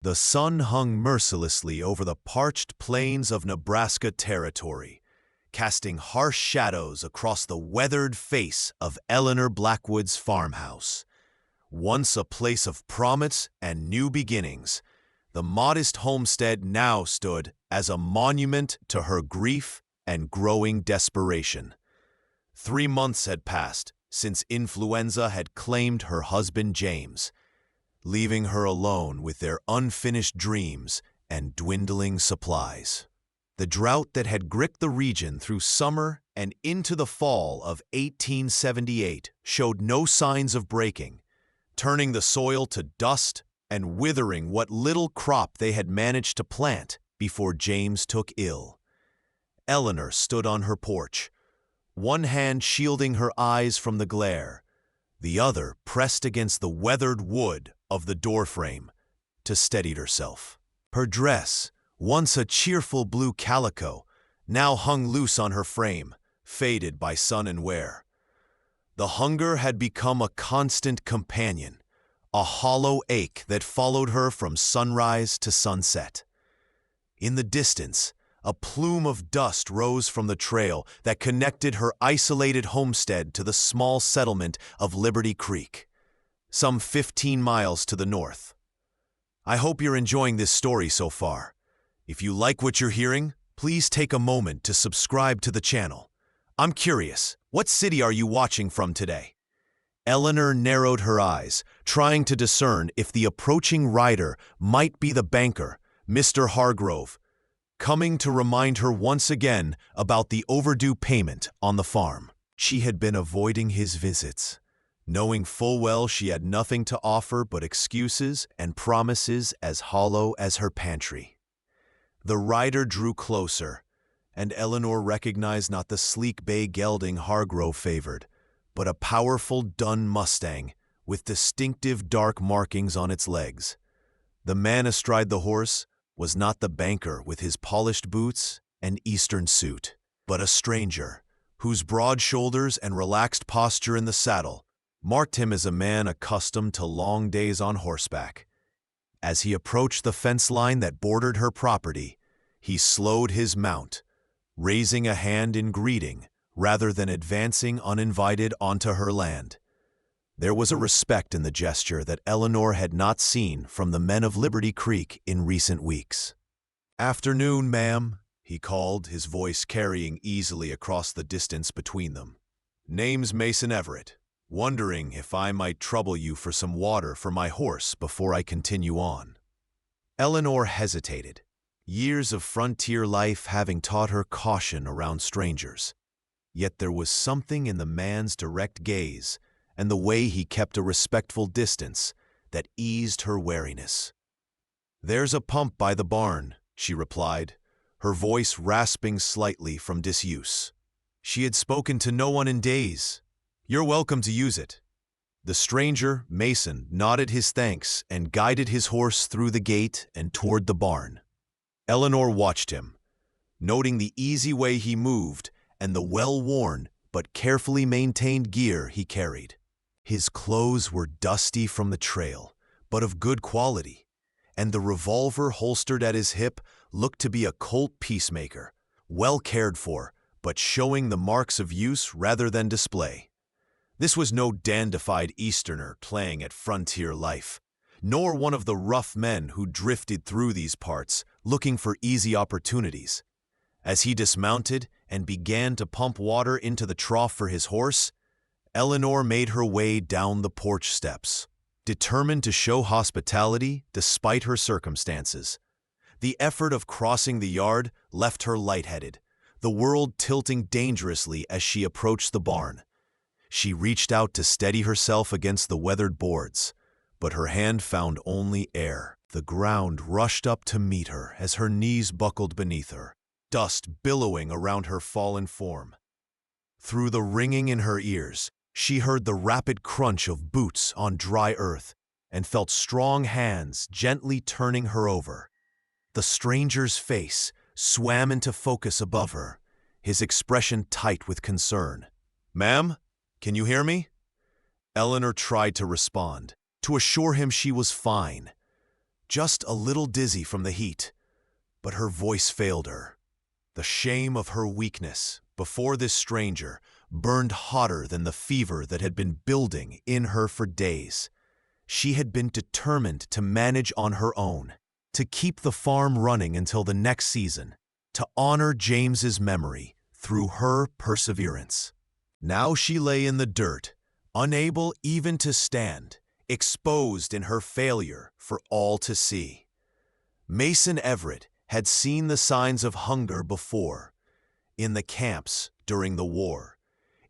The sun hung mercilessly over the parched plains of Nebraska Territory, casting harsh shadows across the weathered face of Eleanor Blackwood's farmhouse. Once a place of promise and new beginnings, the modest homestead now stood as a monument to her grief and growing desperation. 3 months had passed since influenza had claimed her husband James, leaving her alone with their unfinished dreams and dwindling supplies. The drought that had gripped the region through summer and into the fall of 1878 showed no signs of breaking, turning the soil to dust and withering what little crop they had managed to plant before James took ill. Eleanor stood on her porch, one hand shielding her eyes from the glare, the other pressed against the weathered wood of the doorframe to steady herself. Her dress, once a cheerful blue calico, now hung loose on her frame, faded by sun and wear. The hunger had become a constant companion, a hollow ache that followed her from sunrise to sunset. In the distance, a plume of dust rose from the trail that connected her isolated homestead to the small settlement of Liberty Creek, some 15 miles to the north. I hope you're enjoying this story so far. If you like what you're hearing, please take a moment to subscribe to the channel. I'm curious, what city are you watching from today? Eleanor narrowed her eyes, trying to discern if the approaching rider might be the banker, Mr. Hargrove, coming to remind her once again about the overdue payment on the farm. She had been avoiding his visits, knowing full well she had nothing to offer but excuses and promises as hollow as her pantry. The rider drew closer, and Eleanor recognized not the sleek bay gelding Hargrove favored, but a powerful dun Mustang with distinctive dark markings on its legs. The man astride the horse was not the banker with his polished boots and Eastern suit, but a stranger whose broad shoulders and relaxed posture in the saddle marked him as a man accustomed to long days on horseback. As he approached the fence line that bordered her property, he slowed his mount, raising a hand in greeting rather than advancing uninvited onto her land. There was a respect in the gesture that Eleanor had not seen from the men of Liberty Creek in recent weeks. "Afternoon, ma'am," he called, his voice carrying easily across the distance between them. "Name's Mason Everett. Wondering if I might trouble you for some water for my horse before I continue on." Eleanor hesitated, years of frontier life having taught her caution around strangers. Yet there was something in the man's direct gaze and the way he kept a respectful distance that eased her wariness. "There's a pump by the barn," she replied, her voice rasping slightly from disuse. She had spoken to no one in days. "You're welcome to use it." The stranger, Mason, nodded his thanks and guided his horse through the gate and toward the barn. Eleanor watched him, noting the easy way he moved and the well-worn but carefully maintained gear he carried. His clothes were dusty from the trail, but of good quality, and the revolver holstered at his hip looked to be a Colt Peacemaker, well cared for, but showing the marks of use rather than display. This was no dandified Easterner playing at frontier life, nor one of the rough men who drifted through these parts looking for easy opportunities. As he dismounted and began to pump water into the trough for his horse, Eleanor made her way down the porch steps, determined to show hospitality despite her circumstances. The effort of crossing the yard left her lightheaded, the world tilting dangerously as she approached the barn. She reached out to steady herself against the weathered boards, but her hand found only air. The ground rushed up to meet her as her knees buckled beneath her, dust billowing around her fallen form. Through the ringing in her ears, she heard the rapid crunch of boots on dry earth and felt strong hands gently turning her over. The stranger's face swam into focus above her, his expression tight with concern. "Ma'am, can you hear me?" Eleanor tried to respond, to assure him she was fine. just a little dizzy from the heat. But her voice failed her. The shame of her weakness before this stranger burned hotter than the fever that had been building in her for days. She had been determined to manage on her own, to keep the farm running until the next season, to honor James's memory through her perseverance. Now she lay in the dirt, unable even to stand, exposed in her failure for all to see. Mason Everett had seen the signs of hunger before, in the camps during the war,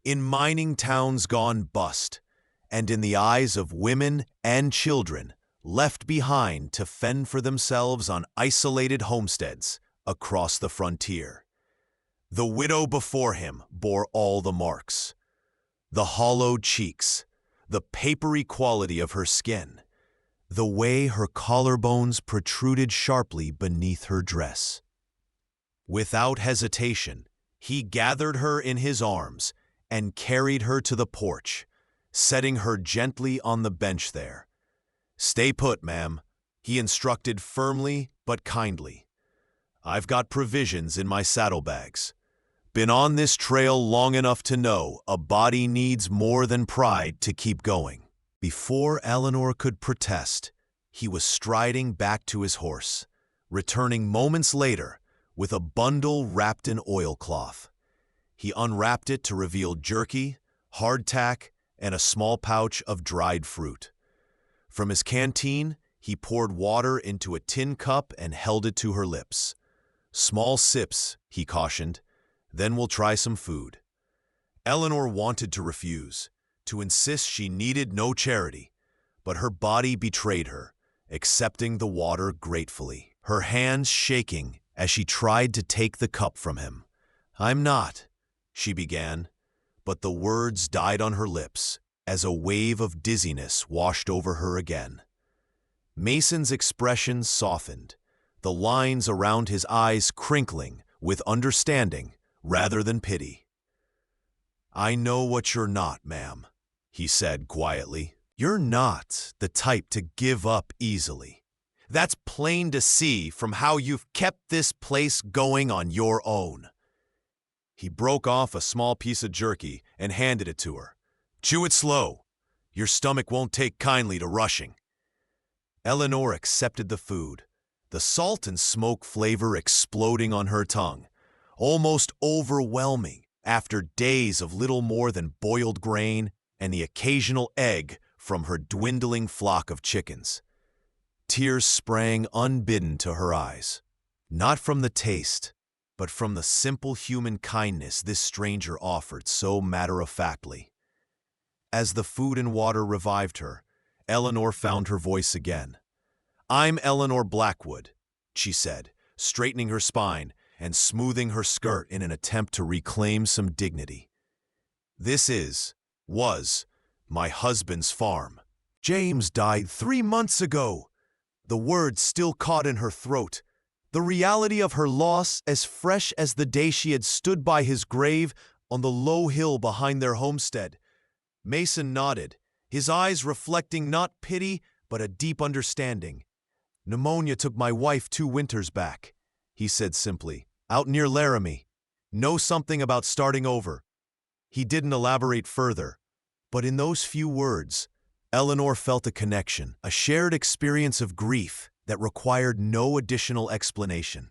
in mining towns gone bust, and in the eyes of women and children left behind to fend for themselves on isolated homesteads across the frontier. The widow before him bore all the marks. The hollowed cheeks, the papery quality of her skin, the way her collarbones protruded sharply beneath her dress. Without hesitation, he gathered her in his arms and carried her to the porch, setting her gently on the bench there. "Stay put, ma'am," he instructed firmly but kindly. "I've got provisions in my saddlebags. Been on this trail long enough to know a body needs more than pride to keep going." Before Eleanor could protest, he was striding back to his horse, returning moments later with a bundle wrapped in oilcloth. He unwrapped it to reveal jerky, hardtack, and a small pouch of dried fruit. From his canteen, he poured water into a tin cup and held it to her lips. "Small sips," he cautioned, "then we'll try some food." Eleanor wanted to refuse, to insist she needed no charity, but her body betrayed her, accepting the water gratefully, her hands shaking as she tried to take the cup from him. "I'm not," she began, but the words died on her lips as a wave of dizziness washed over her again. Mason's expression softened, the lines around his eyes crinkling with understanding rather than pity. "I know what you're not, ma'am," he said quietly. "You're not the type to give up easily. That's plain to see from how you've kept this place going on your own." He broke off a small piece of jerky and handed it to her. "Chew it slow. Your stomach won't take kindly to rushing." Eleanor accepted the food, the salt and smoke flavor exploding on her tongue, almost overwhelming after days of little more than boiled grain and the occasional egg from her dwindling flock of chickens. Tears sprang unbidden to her eyes, not from the taste, but from the simple human kindness this stranger offered so matter-of-factly. As the food and water revived her, Eleanor found her voice again. "I'm Eleanor Blackwood," she said, straightening her spine and smoothing her skirt in an attempt to reclaim some dignity. "This was my husband's farm. James died 3 months ago." The words still caught in her throat, the reality of her loss as fresh as the day she had stood by his grave on the low hill behind their homestead. Mason nodded, his eyes reflecting not pity but a deep understanding. "Pneumonia took my wife 2 winters back," he said simply, "out near Laramie. Know something about starting over." He didn't elaborate further, but in those few words, Eleanor felt a connection, a shared experience of grief that required no additional explanation.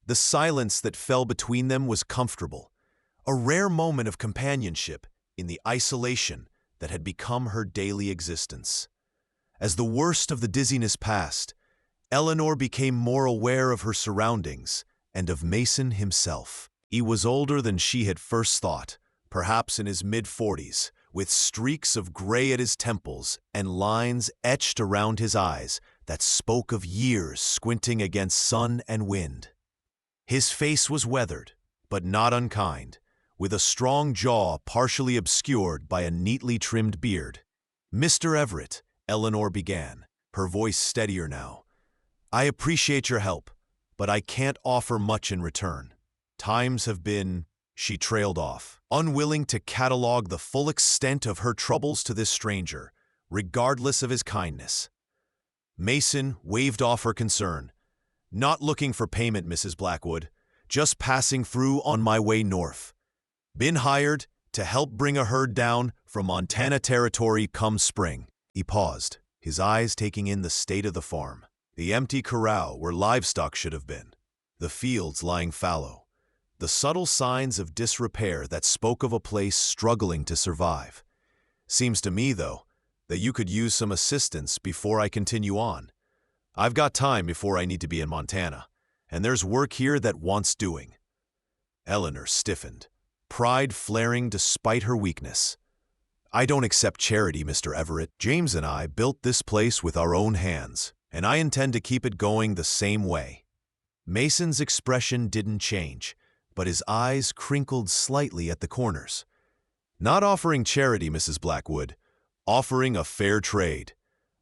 The silence that fell between them was comfortable, a rare moment of companionship in the isolation that had become her daily existence. As the worst of the dizziness passed, Eleanor became more aware of her surroundings and of Mason himself. He was older than she had first thought, perhaps in his mid-40s, with streaks of gray at his temples and lines etched around his eyes that spoke of years squinting against sun and wind. His face was weathered, but not unkind, with a strong jaw partially obscured by a neatly trimmed beard. "Mr. Everett," Eleanor began, her voice steadier now, "I appreciate your help, but I can't offer much in return. Times have been—" She trailed off, unwilling to catalog the full extent of her troubles to this stranger, regardless of his kindness. Mason waved off her concern. "Not looking for payment, Mrs. Blackwood. Just passing through on my way north. Been hired to help bring a herd down from Montana territory come spring." He paused, his eyes taking in the state of the farm. The empty corral where livestock should have been. The fields lying fallow. The subtle signs of disrepair that spoke of a place struggling to survive. "Seems to me, though, that you could use some assistance before I continue on. I've got time before I need to be in Montana, and there's work here that wants doing." Eleanor stiffened, pride flaring despite her weakness. "I don't accept charity, Mr. Everett. James and I built this place with our own hands, and I intend to keep it going the same way." Mason's expression didn't change, but his eyes crinkled slightly at the corners. "Not offering charity, Mrs. Blackwood. Offering a fair trade.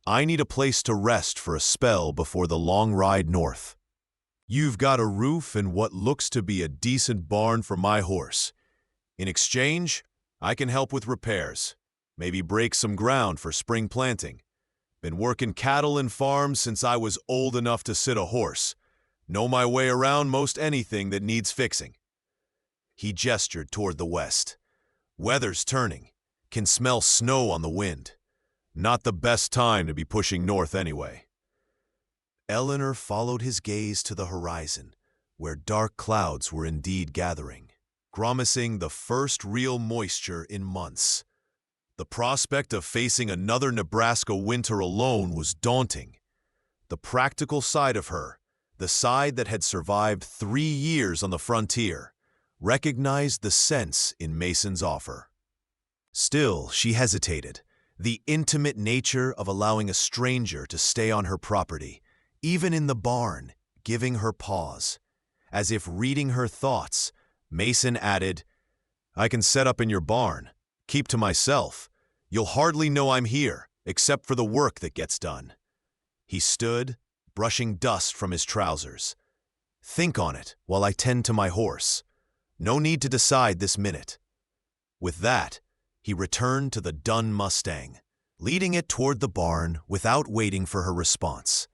I need a place to rest for a spell before the long ride north. You've got a roof and what looks to be a decent barn for my horse. In exchange, I can help with repairs, maybe break some ground for spring planting. Been working cattle and farms since I was old enough to sit a horse. Know my way around most anything that needs fixing." He gestured toward the west. "Weather's turning. Can smell snow on the wind. Not the best time to be pushing north anyway." Eleanor followed his gaze to the horizon, where dark clouds were indeed gathering, promising the first real moisture in months. The prospect of facing another Nebraska winter alone was daunting. The practical side of her, the side that had survived 3 years on the frontier, recognized the sense in Mason's offer. Still, she hesitated. The intimate nature of allowing a stranger to stay on her property, even in the barn, giving her pause. As if reading her thoughts, Mason added, "I can set up in your barn, keep to myself. You'll hardly know I'm here, except for the work that gets done." He stood, brushing dust from his trousers. "Think on it while I tend to my horse. No need to decide this minute." With that, he returned to the dun Mustang, leading it toward the barn without waiting for her response.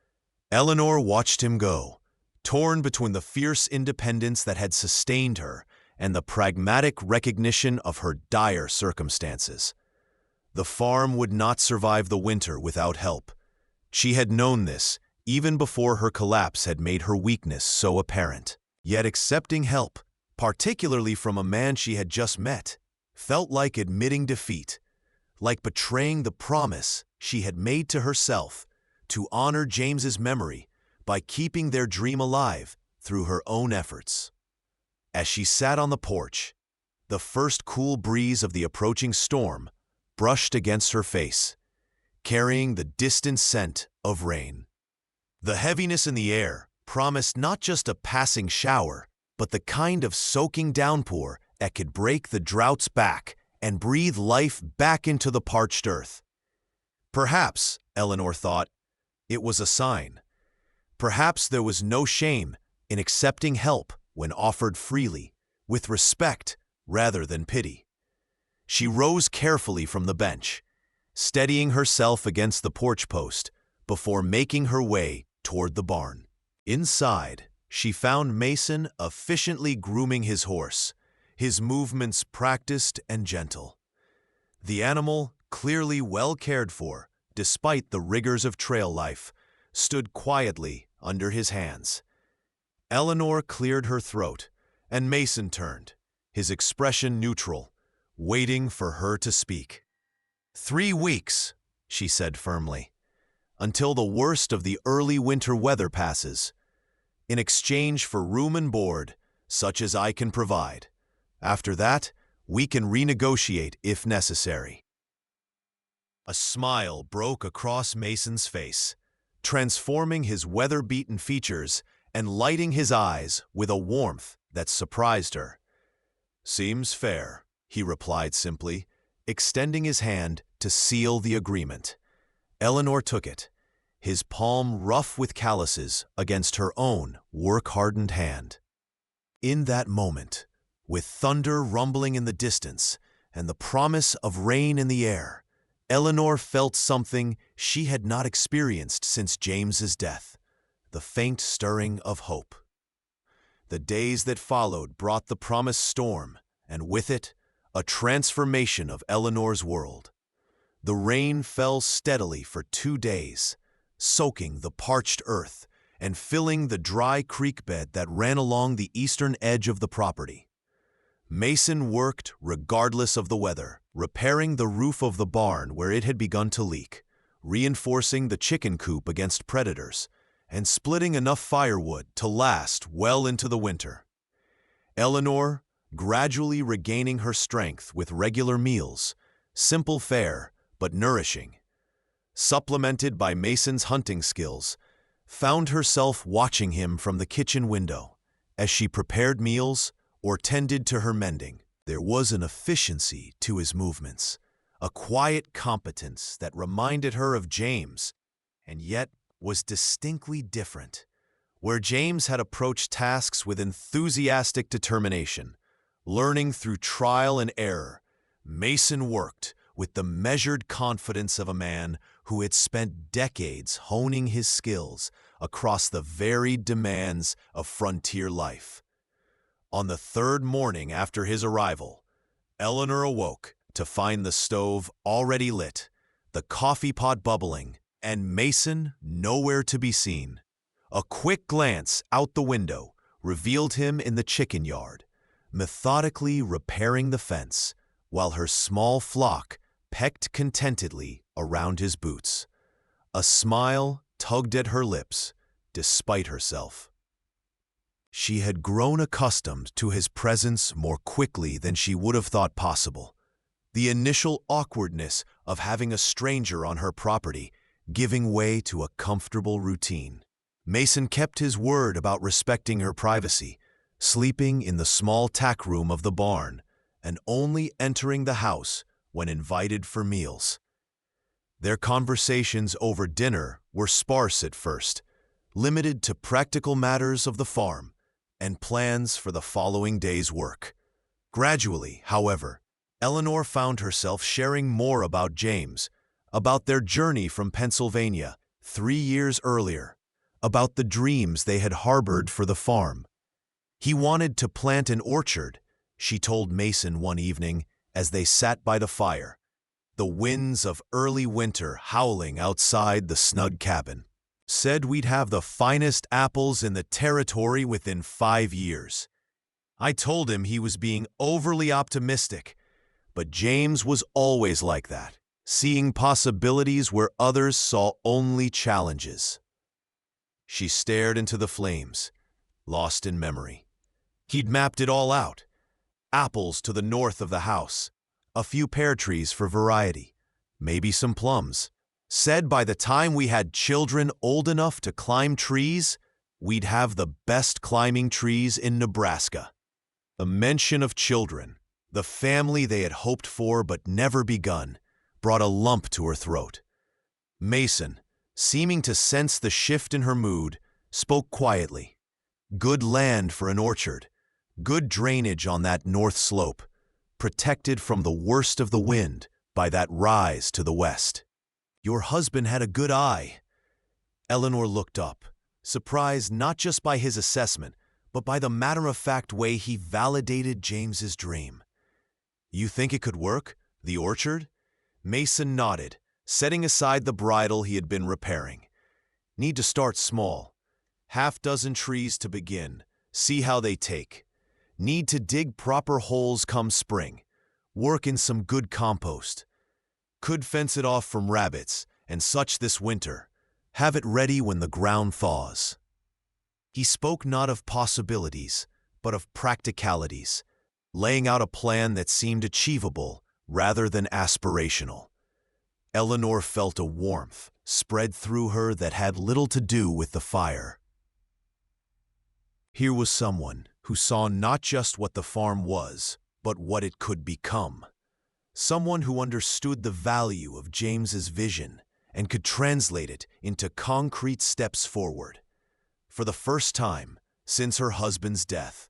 Eleanor watched him go, torn between the fierce independence that had sustained her and the pragmatic recognition of her dire circumstances. The farm would not survive the winter without help. She had known this even before her collapse had made her weakness so apparent. Yet accepting help, particularly from a man she had just met, felt like admitting defeat, like betraying the promise she had made to herself to honor James's memory by keeping their dream alive through her own efforts. As she sat on the porch, the first cool breeze of the approaching storm brushed against her face, carrying the distant scent of rain. The heaviness in the air promised not just a passing shower, but the kind of soaking downpour that could break the drought's back and breathe life back into the parched earth. Perhaps, Eleanor thought, it was a sign. Perhaps there was no shame in accepting help when offered freely, with respect rather than pity. She rose carefully from the bench, steadying herself against the porch post before making her way toward the barn. Inside, she found Mason efficiently grooming his horse, his movements practiced and gentle. The animal, clearly well cared for, despite the rigors of trail life, stood quietly under his hands. Eleanor cleared her throat, and Mason turned, his expression neutral, waiting for her to speak. 3 weeks, she said firmly, until the worst of the early winter weather passes, in exchange for room and board, such as I can provide. After that, we can renegotiate if necessary. A smile broke across Mason's face, transforming his weather-beaten features and lighting his eyes with a warmth that surprised her. "Seems fair," he replied simply, extending his hand to seal the agreement. Eleanor took it, his palm rough with calluses against her own work-hardened hand. In that moment, with thunder rumbling in the distance and the promise of rain in the air, Eleanor felt something she had not experienced since James's death, the faint stirring of hope. The days that followed brought the promised storm, and with it, a transformation of Eleanor's world. The rain fell steadily for 2 days, soaking the parched earth and filling the dry creek bed that ran along the eastern edge of the property. Mason worked regardless of the weather, repairing the roof of the barn where it had begun to leak, reinforcing the chicken coop against predators, and splitting enough firewood to last well into the winter. Eleanor, gradually regaining her strength with regular meals, simple fare but nourishing, supplemented by Mason's hunting skills, found herself watching him from the kitchen window as she prepared meals or tended to her mending. There was an efficiency to his movements, a quiet competence that reminded her of James, and yet was distinctly different. Where James had approached tasks with enthusiastic determination, learning through trial and error, Mason worked with the measured confidence of a man who had spent decades honing his skills across the varied demands of frontier life. On the 3rd morning after his arrival, Eleanor awoke to find the stove already lit, the coffee pot bubbling, and Mason nowhere to be seen. A quick glance out the window revealed him in the chicken yard, methodically repairing the fence, while her small flock pecked contentedly around his boots. A smile tugged at her lips, despite herself. She had grown accustomed to his presence more quickly than she would have thought possible. The initial awkwardness of having a stranger on her property giving way to a comfortable routine. Mason kept his word about respecting her privacy, sleeping in the small tack room of the barn, and only entering the house when invited for meals. Their conversations over dinner were sparse at first, limited to practical matters of the farm and plans for the following day's work. Gradually, however, Eleanor found herself sharing more about James, about their journey from Pennsylvania 3 years earlier, about the dreams they had harbored for the farm. He wanted to plant an orchard, she told Mason one evening as they sat by the fire, the winds of early winter howling outside the snug cabin. Said we'd have the finest apples in the territory within 5 years. I told him he was being overly optimistic, but James was always like that, seeing possibilities where others saw only challenges. She stared into the flames, lost in memory. He'd mapped it all out. Apples to the north of the house, a few pear trees for variety, maybe some plums. Said by the time we had children old enough to climb trees, we'd have the best climbing trees in Nebraska. The mention of children, the family they had hoped for but never begun, brought a lump to her throat. Mason, seeming to sense the shift in her mood, spoke quietly. Good land for an orchard, good drainage on that north slope, protected from the worst of the wind by that rise to the west. Your husband had a good eye. Eleanor looked up, surprised not just by his assessment, but by the matter-of-fact way he validated James's dream. You think it could work, the orchard? Mason nodded, setting aside the bridle he had been repairing. Need to start small. Half-dozen trees to begin, see how they take. Need to dig proper holes come spring. Work in some good compost. Could fence it off from rabbits and such this winter. Have it ready when the ground thaws. He spoke not of possibilities, but of practicalities, laying out a plan that seemed achievable rather than aspirational. Eleanor felt a warmth spread through her that had little to do with the fire. Here was someone who saw not just what the farm was, but what it could become. Someone who understood the value of James's vision and could translate it into concrete steps forward. For the first time since her husband's death,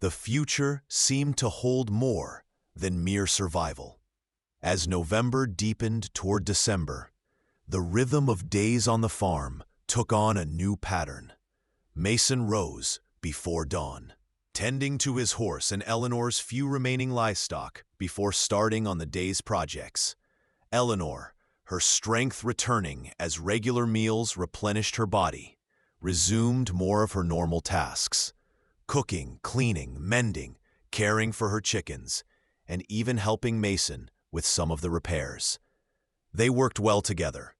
the future seemed to hold more than mere survival. As November deepened toward December, the rhythm of days on the farm took on a new pattern. Mason rose before dawn, tending to his horse and Eleanor's few remaining livestock before starting on the day's projects. Eleanor, her strength returning as regular meals replenished her body, resumed more of her normal tasks: cooking, cleaning, mending, caring for her chickens, and even helping Mason with some of the repairs. They worked well together,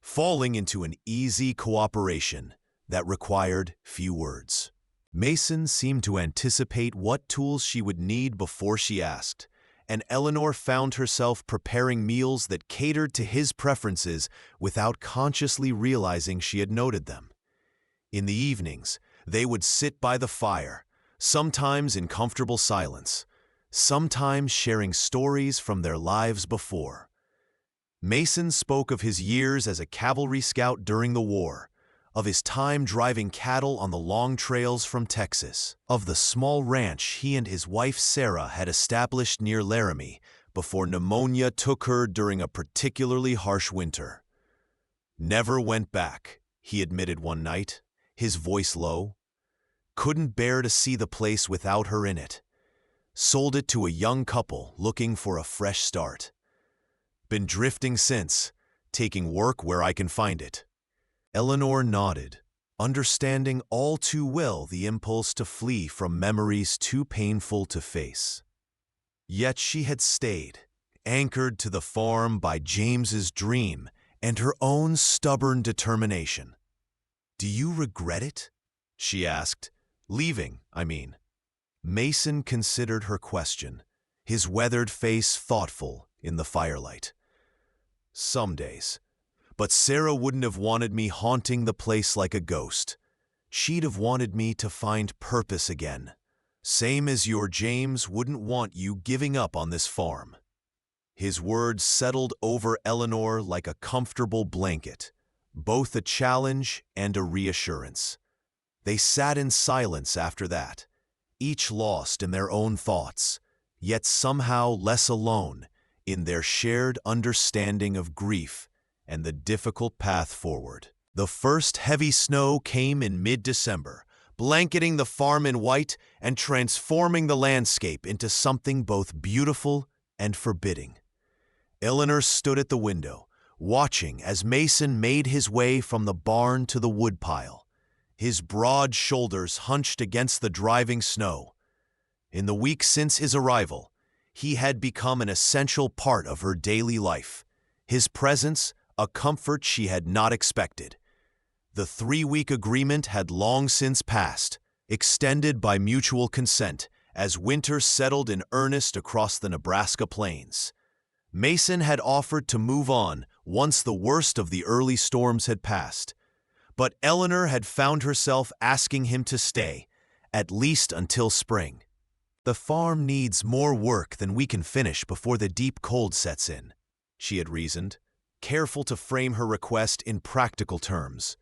falling into an easy cooperation that required few words. Mason seemed to anticipate what tools she would need before she asked, and Eleanor found herself preparing meals that catered to his preferences without consciously realizing she had noted them. In the evenings, they would sit by the fire, sometimes in comfortable silence, sometimes sharing stories from their lives before. Mason spoke of his years as a cavalry scout during the war, of his time driving cattle on the long trails from Texas, of the small ranch he and his wife Sarah had established near Laramie before pneumonia took her during a particularly harsh winter. "Never went back," he admitted one night, his voice low. "Couldn't bear to see the place without her in it. Sold it to a young couple looking for a fresh start. Been drifting since, taking work where I can find it." Eleanor nodded, understanding all too well the impulse to flee from memories too painful to face. Yet she had stayed, anchored to the farm by James's dream and her own stubborn determination. "Do you regret it?" she asked. "Leaving, I mean." Mason considered her question, his weathered face thoughtful in the firelight. "Some days. But Sarah wouldn't have wanted me haunting the place like a ghost. She'd have wanted me to find purpose again. Same as your James wouldn't want you giving up on this farm." His words settled over Eleanor like a comfortable blanket, both a challenge and a reassurance. They sat in silence after that, each lost in their own thoughts, yet somehow less alone in their shared understanding of grief and the difficult path forward. The first heavy snow came in mid-December, blanketing the farm in white and transforming the landscape into something both beautiful and forbidding. Eleanor stood at the window, watching as Mason made his way from the barn to the woodpile, his broad shoulders hunched against the driving snow. In the week since his arrival, he had become an essential part of her daily life, his presence a comfort she had not expected. The 3-week agreement had long since passed, extended by mutual consent as winter settled in earnest across the Nebraska plains. Mason had offered to move on once the worst of the early storms had passed, but Eleanor had found herself asking him to stay, at least until spring. "The farm needs more work than we can finish before the deep cold sets in," she had reasoned, careful to frame her request in practical terms.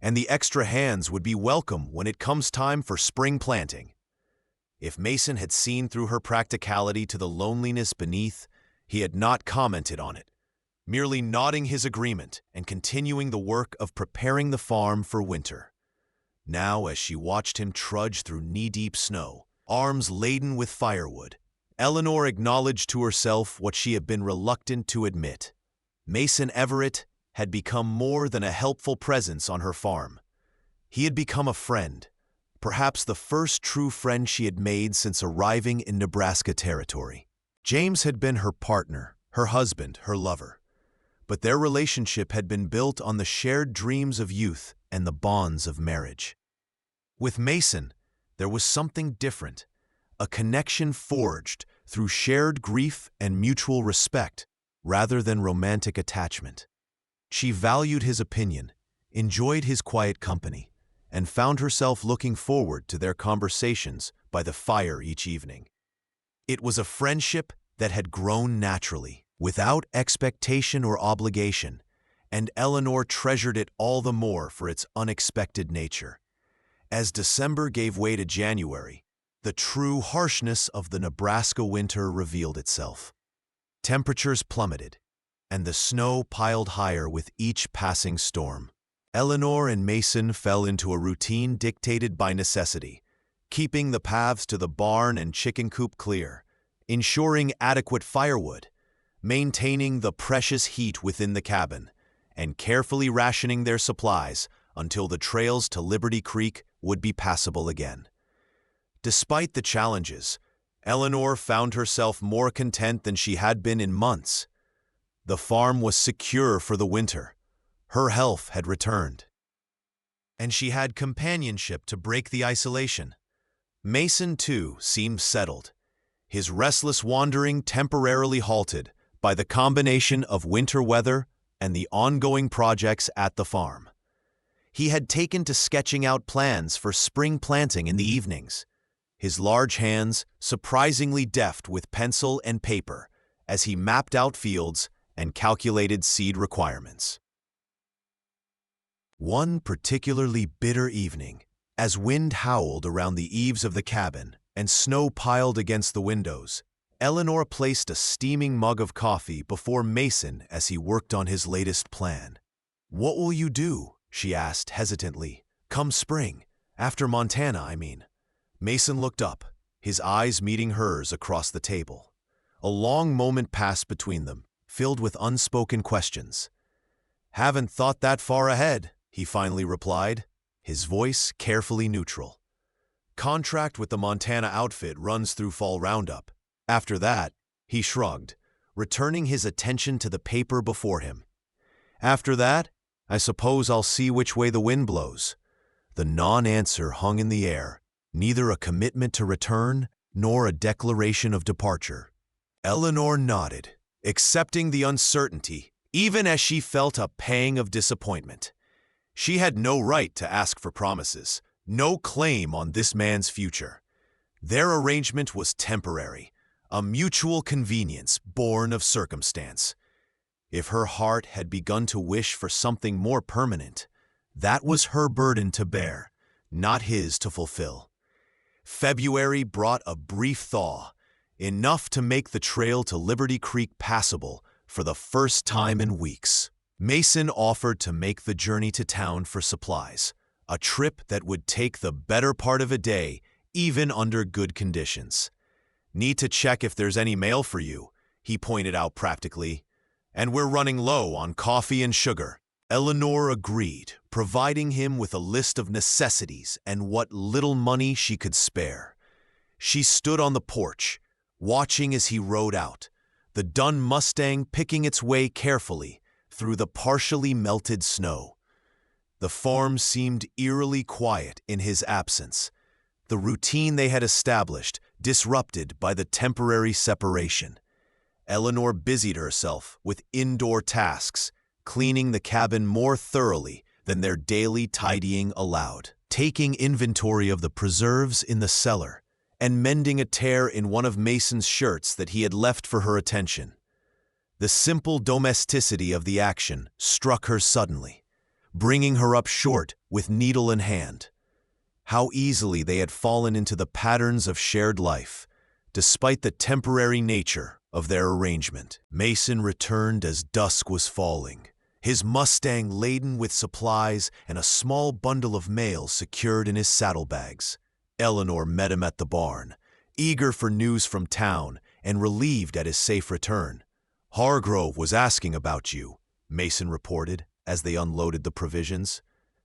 "And the extra hands would be welcome when it comes time for spring planting." If Mason had seen through her practicality to the loneliness beneath, he had not commented on it, merely nodding his agreement and continuing the work of preparing the farm for winter. Now, as she watched him trudge through knee-deep snow, arms laden with firewood, Eleanor acknowledged to herself what she had been reluctant to admit. Mason Everett had become more than a helpful presence on her farm. He had become a friend, perhaps the first true friend she had made since arriving in Nebraska territory. James had been her partner, her husband, her lover. But their relationship had been built on the shared dreams of youth and the bonds of marriage. With Mason, there was something different, a connection forged through shared grief and mutual respect rather than romantic attachment. She valued his opinion, enjoyed his quiet company, and found herself looking forward to their conversations by the fire each evening. It was a friendship that had grown naturally, without expectation or obligation, and Eleanor treasured it all the more for its unexpected nature. As December gave way to January, the true harshness of the Nebraska winter revealed itself. Temperatures plummeted, and the snow piled higher with each passing storm. Eleanor and Mason fell into a routine dictated by necessity, keeping the paths to the barn and chicken coop clear, ensuring adequate firewood, maintaining the precious heat within the cabin, and carefully rationing their supplies until the trails to Liberty Creek would be passable again. Despite the challenges, Eleanor found herself more content than she had been in months. The farm was secure for the winter. Her health had returned. And she had companionship to break the isolation. Mason, too, seemed settled, his restless wandering temporarily halted by the combination of winter weather and the ongoing projects at the farm. He had taken to sketching out plans for spring planting in the evenings, his large hands surprisingly deft with pencil and paper as he mapped out fields and calculated seed requirements. One particularly bitter evening, as wind howled around the eaves of the cabin and snow piled against the windows, Eleanor placed a steaming mug of coffee before Mason as he worked on his latest plan. "What will you do?" she asked hesitantly. "Come spring. After Montana, I mean." Mason looked up, his eyes meeting hers across the table. A long moment passed between them, filled with unspoken questions. "Haven't thought that far ahead," he finally replied, his voice carefully neutral. "Contract with the Montana outfit runs through fall roundup. After that," he shrugged, returning his attention to the paper before him. "After that, I suppose I'll see which way the wind blows." The non-answer hung in the air, neither a commitment to return nor a declaration of departure. Eleanor nodded, accepting the uncertainty, even as she felt a pang of disappointment. She had no right to ask for promises, no claim on this man's future. Their arrangement was temporary, a mutual convenience born of circumstance. If her heart had begun to wish for something more permanent, that was her burden to bear, not his to fulfill. February brought a brief thaw, enough to make the trail to Liberty Creek passable for the first time in weeks. Mason offered to make the journey to town for supplies, a trip that would take the better part of a day, even under good conditions. "Need to check if there's any mail for you," he pointed out practically. "And we're running low on coffee and sugar." Eleanor agreed, providing him with a list of necessities and what little money she could spare. She stood on the porch, watching as he rode out, the dun Mustang picking its way carefully through the partially melted snow. The farm seemed eerily quiet in his absence, the routine they had established disrupted by the temporary separation. Eleanor busied herself with indoor tasks, cleaning the cabin more thoroughly than their daily tidying allowed, taking inventory of the preserves in the cellar, and mending a tear in one of Mason's shirts that he had left for her attention. The simple domesticity of the action struck her suddenly, bringing her up short with needle in hand. How easily they had fallen into the patterns of shared life, despite the temporary nature of their arrangement. Mason returned as dusk was falling, his Mustang laden with supplies and a small bundle of mail secured in his saddlebags. Eleanor met him at the barn, eager for news from town and relieved at his safe return. "Hargrove was asking about you," Mason reported as they unloaded the provisions.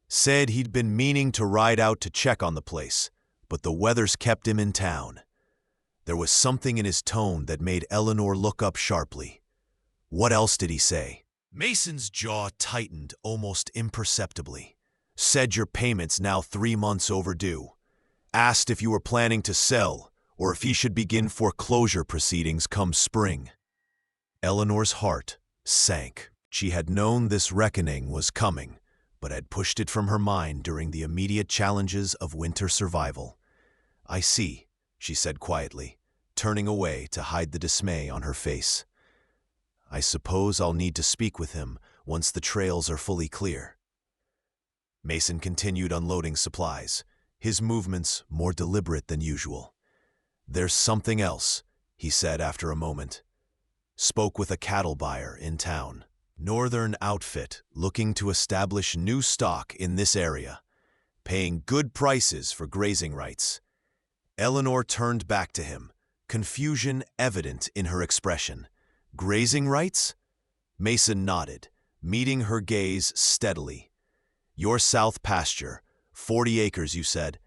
"Said he'd been meaning to ride out to check on the place, but the weather's kept him in town." There was something in his tone that made Eleanor look up sharply. "What else did he say?" Mason's jaw tightened almost imperceptibly. "Said your payment's now 3 months overdue. Asked if you were planning to sell or if he should begin foreclosure proceedings come spring." Eleanor's heart sank. She had known this reckoning was coming, but had pushed it from her mind during the immediate challenges of winter survival. "I see," she said quietly, turning away to hide the dismay on her face. "I suppose I'll need to speak with him once the trails are fully clear." Mason continued unloading supplies, his movements more deliberate than usual. "There's something else," he said after a moment. spoke with a cattle buyer in town. Northern outfit looking to establish new stock in this area, paying good prices for grazing rights. Eleanor turned back to him, confusion evident in her expression. Grazing rights? Mason nodded, meeting her gaze steadily. Your south pasture, 40 acres, you said.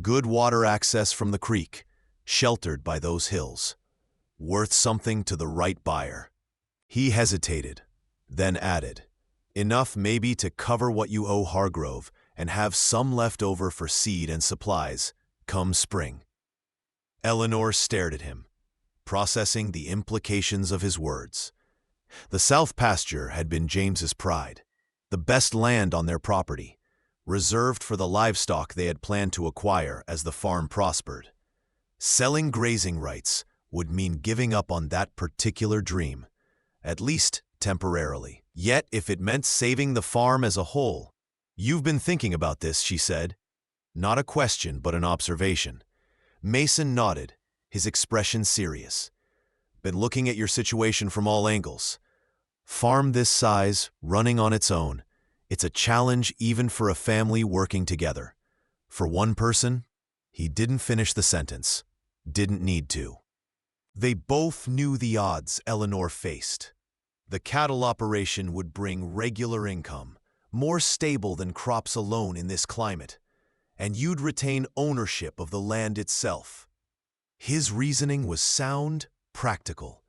Good water access from the creek, sheltered by those hills. Worth something to the right buyer. He hesitated, then added, enough maybe to cover what you owe Hargrove and have some left over for seed and supplies, come spring. Eleanor stared at him, processing the implications of his words. The south pasture had been James's pride, the best land on their property, reserved for the livestock they had planned to acquire as the farm prospered. Selling grazing rights would mean giving up on that particular dream, at least temporarily. Yet, if it meant saving the farm as a whole, you've been thinking about this, she said. Not a question, but an observation. Mason nodded, his expression serious. Been looking at your situation from all angles. Farm this size, running on its own, it's a challenge even for a family working together. For one person, he didn't finish the sentence. Didn't need to. They both knew the odds Eleanor faced. The cattle operation would bring regular income, more stable than crops alone in this climate, and you'd retain ownership of the land itself. His reasoning was sound, practical,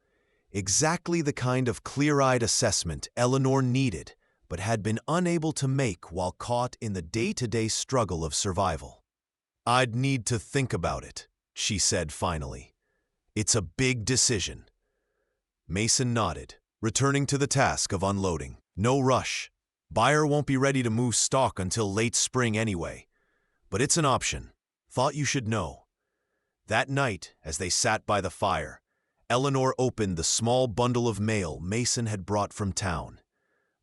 exactly the kind of clear-eyed assessment Eleanor needed but had been unable to make while caught in the day-to-day struggle of survival. I'd need to think about it, she said finally. It's a big decision. Mason nodded, returning to the task of unloading. No rush. Buyer won't be ready to move stock until late spring anyway. But it's an option. Thought you should know. That night, as they sat by the fire, Eleanor opened the small bundle of mail Mason had brought from town.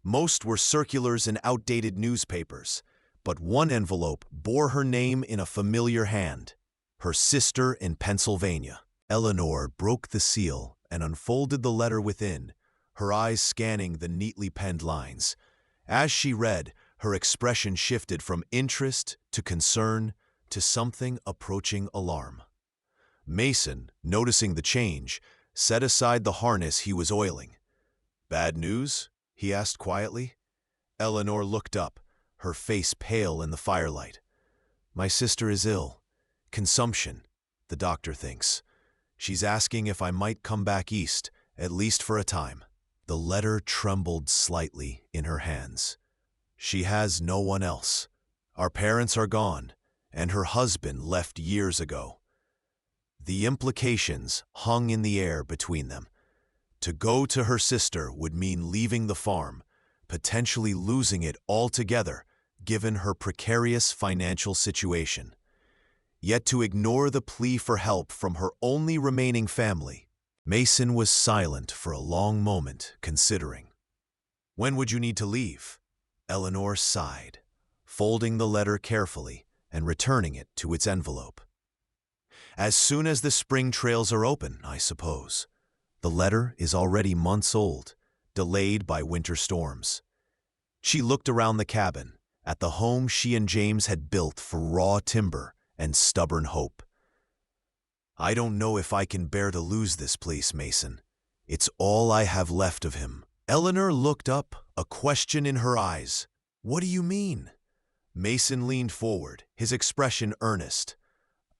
Most were circulars and outdated newspapers, but one envelope bore her name in a familiar hand. Her sister in Pennsylvania. Eleanor broke the seal and unfolded the letter within, her eyes scanning the neatly penned lines. As she read, her expression shifted from interest to concern to something approaching alarm. Mason, noticing the change, set aside the harness he was oiling. "Bad news?" he asked quietly. Eleanor looked up, her face pale in the firelight. "My sister is ill. Consumption, the doctor thinks. She's asking if I might come back east, at least for a time." The letter trembled slightly in her hands. "She has no one else. Our parents are gone, and her husband left years ago." The implications hung in the air between them. To go to her sister would mean leaving the farm, potentially losing it altogether, given her precarious financial situation. Yet to ignore the plea for help from her only remaining family. Mason was silent for a long moment, considering. "When would you need to leave?" Eleanor sighed, folding the letter carefully and returning it to its envelope. "As soon as the spring trails are open, I suppose. The letter is already months old, delayed by winter storms." She looked around the cabin, at the home she and James had built for raw timber and stubborn hope. "I don't know if I can bear to lose this place, Mason. It's all I have left of him." Eleanor looked up, a question in her eyes. "What do you mean?" Mason leaned forward, his expression earnest.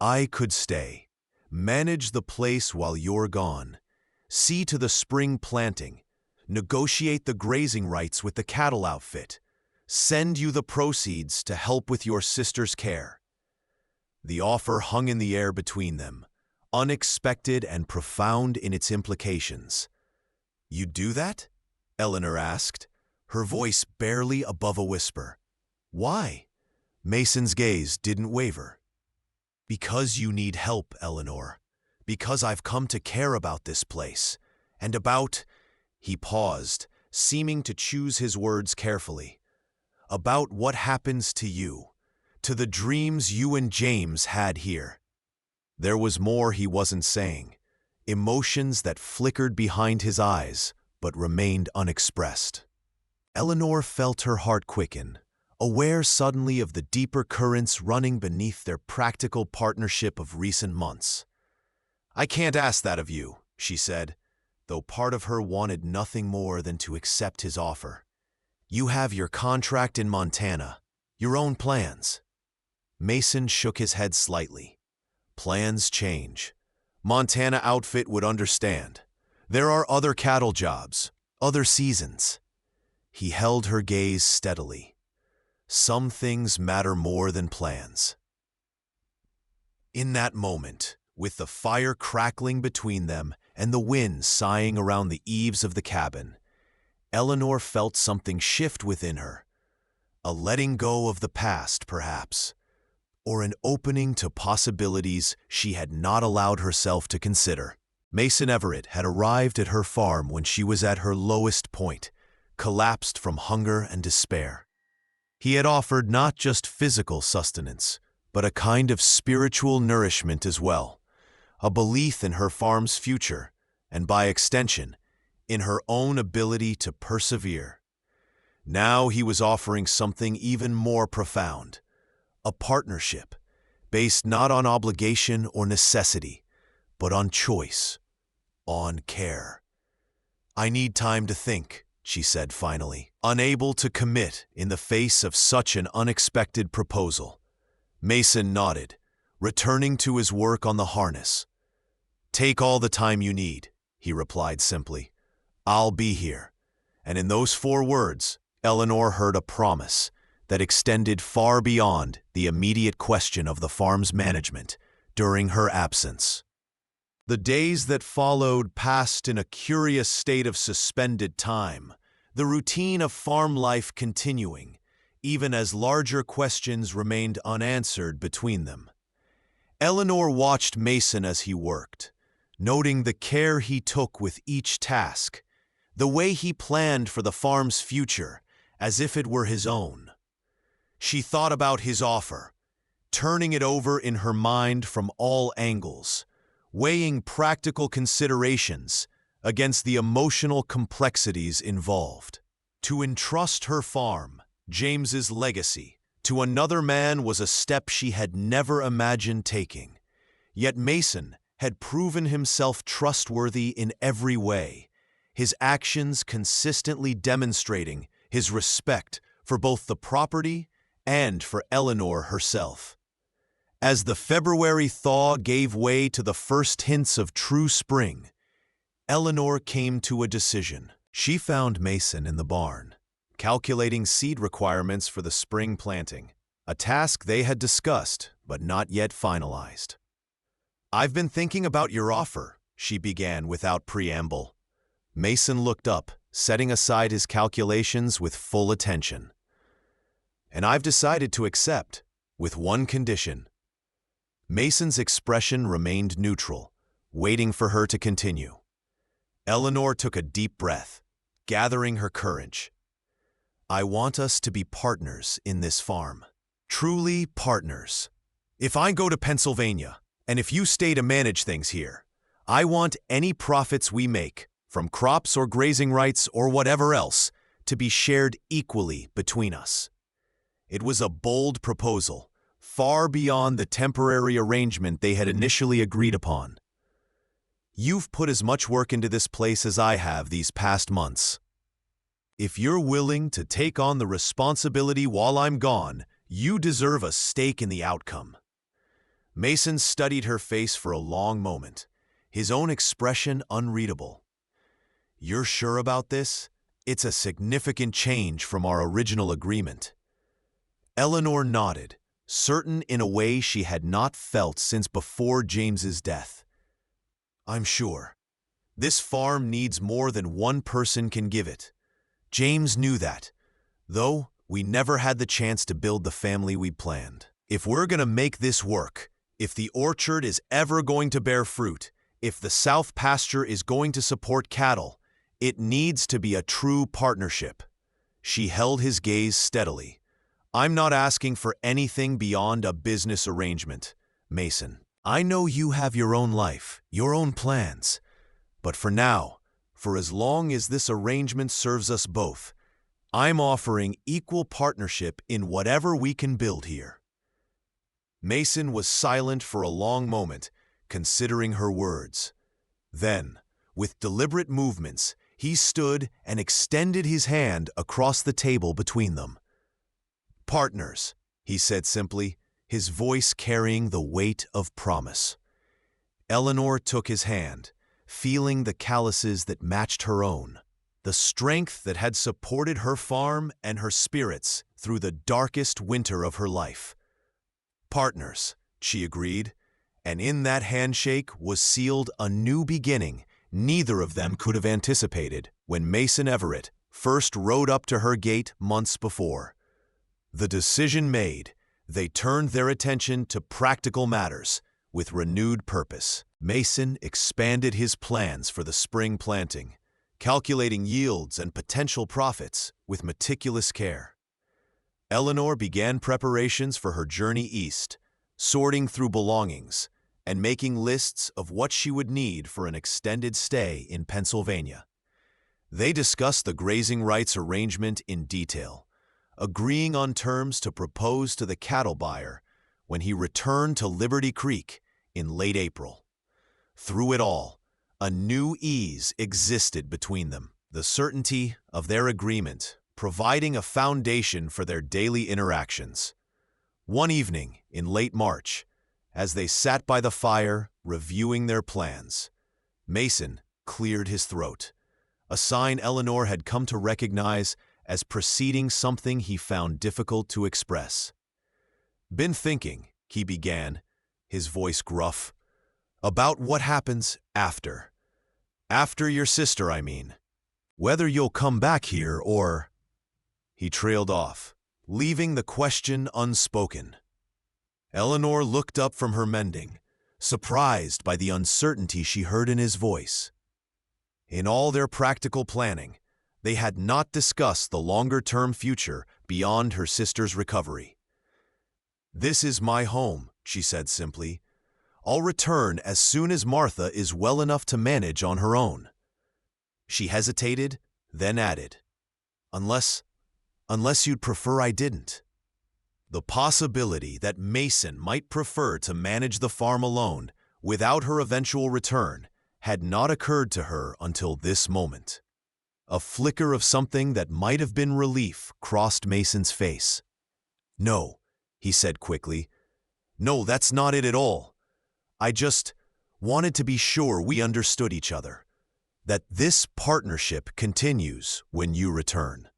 "I could stay. Manage the place while you're gone. See to the spring planting. Negotiate the grazing rights with the cattle outfit. Send you the proceeds to help with your sister's care." The offer hung in the air between them, unexpected and profound in its implications. "You'd do that?" Eleanor asked, her voice barely above a whisper. "Why?" Mason's gaze didn't waver. "Because you need help, Eleanor. Because I've come to care about this place. And about—" He paused, seeming to choose his words carefully. "About what happens to you, to the dreams you and James had here." There was more he wasn't saying, emotions that flickered behind his eyes but remained unexpressed. Eleanor felt her heart quicken, aware suddenly of the deeper currents running beneath their practical partnership of recent months. "I can't ask that of you," she said, though part of her wanted nothing more than to accept his offer. "You have your contract in Montana, your own plans." Mason shook his head slightly. "Plans change. Montana outfit would understand. There are other cattle jobs, other seasons." He held her gaze steadily. "Some things matter more than plans." In that moment, with the fire crackling between them and the wind sighing around the eaves of the cabin, Eleanor felt something shift within her. A letting go of the past, perhaps, or an opening to possibilities she had not allowed herself to consider. Mason Everett had arrived at her farm when she was at her lowest point, collapsed from hunger and despair. He had offered not just physical sustenance, but a kind of spiritual nourishment as well, a belief in her farm's future, and by extension, in her own ability to persevere. Now he was offering something even more profound, a partnership, based not on obligation or necessity, but on choice, on care. "I need time to think," she said finally, unable to commit in the face of such an unexpected proposal. Mason nodded, returning to his work on the harness. "Take all the time you need," he replied simply. "I'll be here." And in those 4 words, Eleanor heard a promise that extended far beyond the immediate question of the farm's management during her absence. The days that followed passed in a curious state of suspended time, the routine of farm life continuing, even as larger questions remained unanswered between them. Eleanor watched Mason as he worked, noting the care he took with each task, the way he planned for the farm's future as if it were his own. She thought about his offer, turning it over in her mind from all angles, weighing practical considerations against the emotional complexities involved. To entrust her farm, James's legacy, to another man was a step she had never imagined taking. Yet Mason had proven himself trustworthy in every way, his actions consistently demonstrating his respect for both the property and for Eleanor herself. As the February thaw gave way to the first hints of true spring, Eleanor came to a decision. She found Mason in the barn, calculating seed requirements for the spring planting, a task they had discussed but not yet finalized. "I've been thinking about your offer," she began without preamble. Mason looked up, setting aside his calculations with full attention. "And I've decided to accept, with one condition." Mason's expression remained neutral, waiting for her to continue. Eleanor took a deep breath, gathering her courage. "I want us to be partners in this farm. Truly partners. If I go to Pennsylvania, and if you stay to manage things here, I want any profits we make, from crops or grazing rights or whatever else, to be shared equally between us." It was a bold proposal, far beyond the temporary arrangement they had initially agreed upon. "You've put as much work into this place as I have these past months. If you're willing to take on the responsibility while I'm gone, you deserve a stake in the outcome." Mason studied her face for a long moment, his own expression unreadable. "You're sure about this? It's a significant change from our original agreement." Eleanor nodded, certain in a way she had not felt since before James's death. "I'm sure. This farm needs more than one person can give it. James knew that, though we never had the chance to build the family we planned. If we're going to make this work, if the orchard is ever going to bear fruit, if the South pasture is going to support cattle, it needs to be a true partnership." She held his gaze steadily. "I'm not asking for anything beyond a business arrangement, Mason. I know you have your own life, your own plans. But for now, for as long as this arrangement serves us both, I'm offering equal partnership in whatever we can build here." Mason was silent for a long moment, considering her words. Then, with deliberate movements, he stood and extended his hand across the table between them. "Partners," he said simply, his voice carrying the weight of promise. Eleanor took his hand, feeling the calluses that matched her own, the strength that had supported her farm and her spirits through the darkest winter of her life. "Partners," she agreed, and in that handshake was sealed a new beginning neither of them could have anticipated when Mason Everett first rode up to her gate months before. The decision made, they turned their attention to practical matters with renewed purpose. Mason expanded his plans for the spring planting, calculating yields and potential profits with meticulous care. Eleanor began preparations for her journey east, sorting through belongings and making lists of what she would need for an extended stay in Pennsylvania. They discussed the grazing rights arrangement in detail, agreeing on terms to propose to the cattle buyer when he returned to Liberty Creek in late April. Through it all, a new ease existed between them, the certainty of their agreement providing a foundation for their daily interactions. One evening in late March, as they sat by the fire reviewing their plans, Mason cleared his throat, a sign Eleanor had come to recognize as preceding something he found difficult to express. "Been thinking," he began, his voice gruff, "about what happens after. After your sister, I mean. Whether you'll come back here or—" He trailed off, leaving the question unspoken. Eleanor looked up from her mending, surprised by the uncertainty she heard in his voice. In all their practical planning, they had not discussed the longer-term future beyond her sister's recovery. "This is my home," she said simply. "I'll return as soon as Martha is well enough to manage on her own." She hesitated, then added, Unless you'd prefer I didn't." The possibility that Mason might prefer to manage the farm alone without her eventual return had not occurred to her until this moment. A flicker of something that might have been relief crossed Mason's face. "No," he said quickly. "No, that's not it at all. I just wanted to be sure we understood each other, that this partnership continues when you return."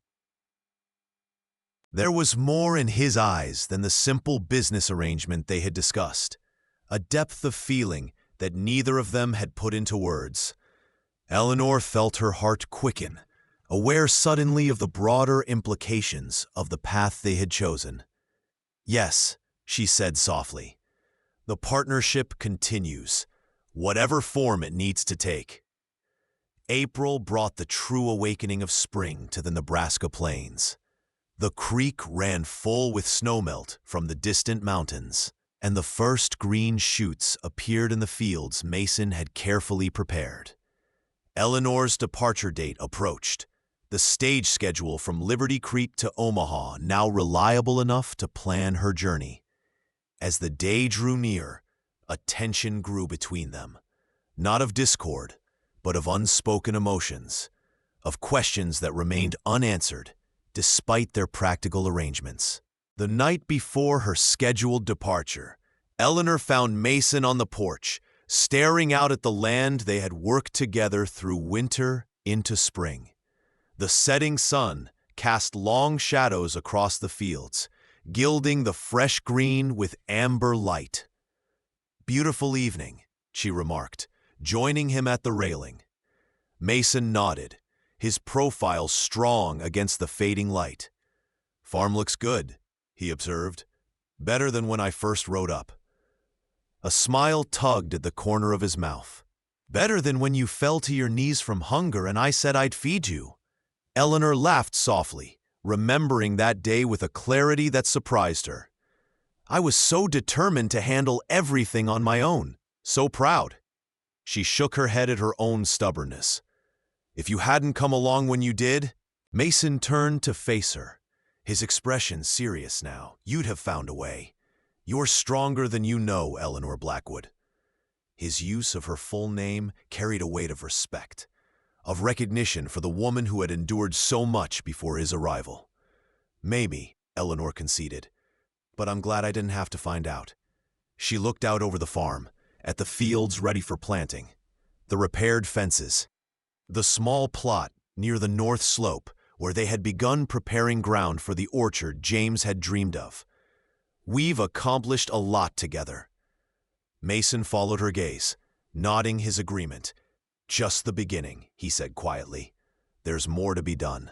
There was more in his eyes than the simple business arrangement they had discussed, a depth of feeling that neither of them had put into words. Eleanor felt her heart quicken, aware suddenly of the broader implications of the path they had chosen. "Yes," she said softly, "the partnership continues, whatever form it needs to take." April brought the true awakening of spring to the Nebraska plains. The creek ran full with snowmelt from the distant mountains, and the first green shoots appeared in the fields Mason had carefully prepared. Eleanor's departure date approached, the stage schedule from Liberty Creek to Omaha now reliable enough to plan her journey. As the day drew near, a tension grew between them, not of discord, but of unspoken emotions, of questions that remained unanswered despite their practical arrangements. The night before her scheduled departure, Eleanor found Mason on the porch, staring out at the land they had worked together through winter into spring. The setting sun cast long shadows across the fields, gilding the fresh green with amber light. "Beautiful evening," she remarked, joining him at the railing. Mason nodded, his profile strong against the fading light. "Farm looks good," he observed. "Better than when I first rode up." A smile tugged at the corner of his mouth. "Better than when you fell to your knees from hunger and I said I'd feed you." Eleanor laughed softly, remembering that day with a clarity that surprised her. I was so determined to handle everything on my own. So proud. She shook her head at her own stubbornness. If you hadn't come along when you did, Mason turned to face her, his expression serious now. You'd have found a way. You're stronger than you know, Eleanor Blackwood. His use of her full name carried a weight of respect, of recognition for the woman who had endured so much before his arrival. Maybe, Eleanor conceded, but I'm glad I didn't have to find out. She looked out over the farm, at the fields ready for planting, the repaired fences, the small plot near the north slope where they had begun preparing ground for the orchard James had dreamed of. We've accomplished a lot together. Mason followed her gaze, nodding his agreement. Just the beginning, he said quietly. There's more to be done.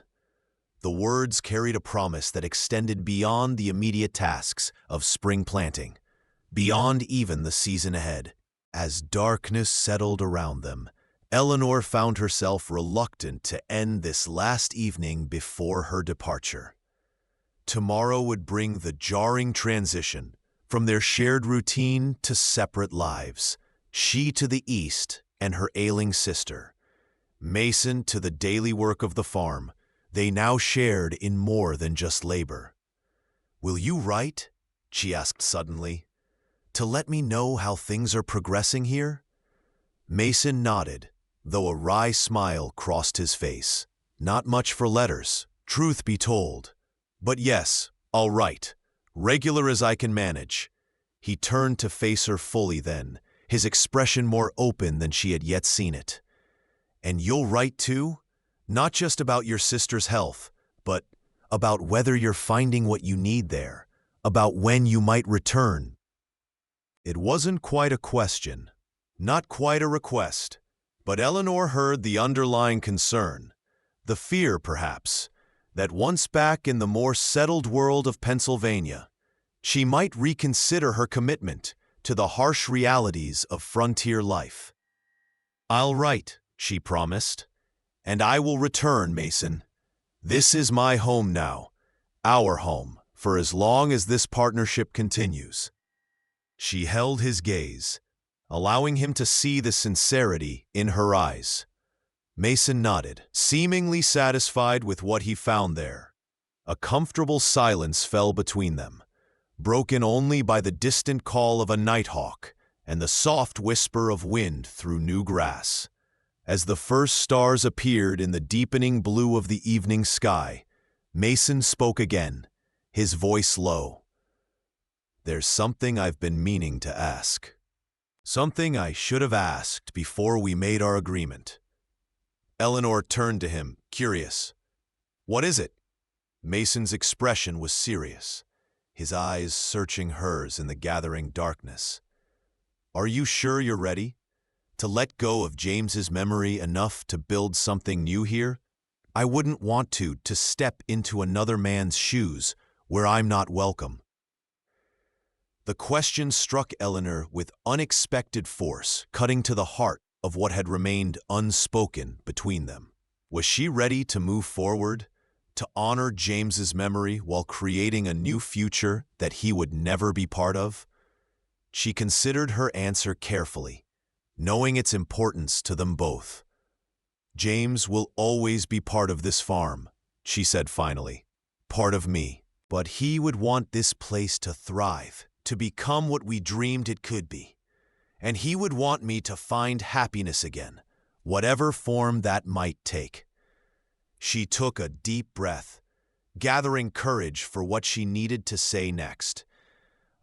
The words carried a promise that extended beyond the immediate tasks of spring planting, beyond even the season ahead. As darkness settled around them, Eleanor found herself reluctant to end this last evening before her departure. Tomorrow would bring the jarring transition from their shared routine to separate lives, she to the east and her ailing sister, Mason to the daily work of the farm they now shared in more than just labor. "Will you write?" she asked suddenly, "to let me know how things are progressing here?" Mason nodded, though a wry smile crossed his face. Not much for letters, truth be told. But yes, I'll write, regular as I can manage. He turned to face her fully then, his expression more open than she had yet seen it. "And you'll write too? Not just about your sister's health, but about whether you're finding what you need there, about when you might return." It wasn't quite a question, not quite a request, but Eleanor heard the underlying concern, the fear perhaps, that once back in the more settled world of Pennsylvania, she might reconsider her commitment to the harsh realities of frontier life. "I'll write," she promised, "and I will return, Mason. This is my home now, our home, for as long as this partnership continues." She held his gaze, allowing him to see the sincerity in her eyes. Mason nodded, seemingly satisfied with what he found there. A comfortable silence fell between them, broken only by the distant call of a nighthawk and the soft whisper of wind through new grass. As the first stars appeared in the deepening blue of the evening sky, Mason spoke again, his voice low. "There's something I've been meaning to ask. Something I should have asked before we made our agreement." Eleanor turned to him, curious. "What is it?" Mason's expression was serious, his eyes searching hers in the gathering darkness. "Are you sure you're ready? To let go of James's memory enough to build something new here? I wouldn't want to step into another man's shoes where I'm not welcome." The question struck Eleanor with unexpected force, cutting to the heart of what had remained unspoken between them. Was she ready to move forward, to honor James's memory while creating a new future that he would never be part of? She considered her answer carefully, knowing its importance to them both. "James will always be part of this farm," she said finally. "Part of me. But he would want this place to thrive, to become what we dreamed it could be. And he would want me to find happiness again, whatever form that might take." She took a deep breath, gathering courage for what she needed to say next.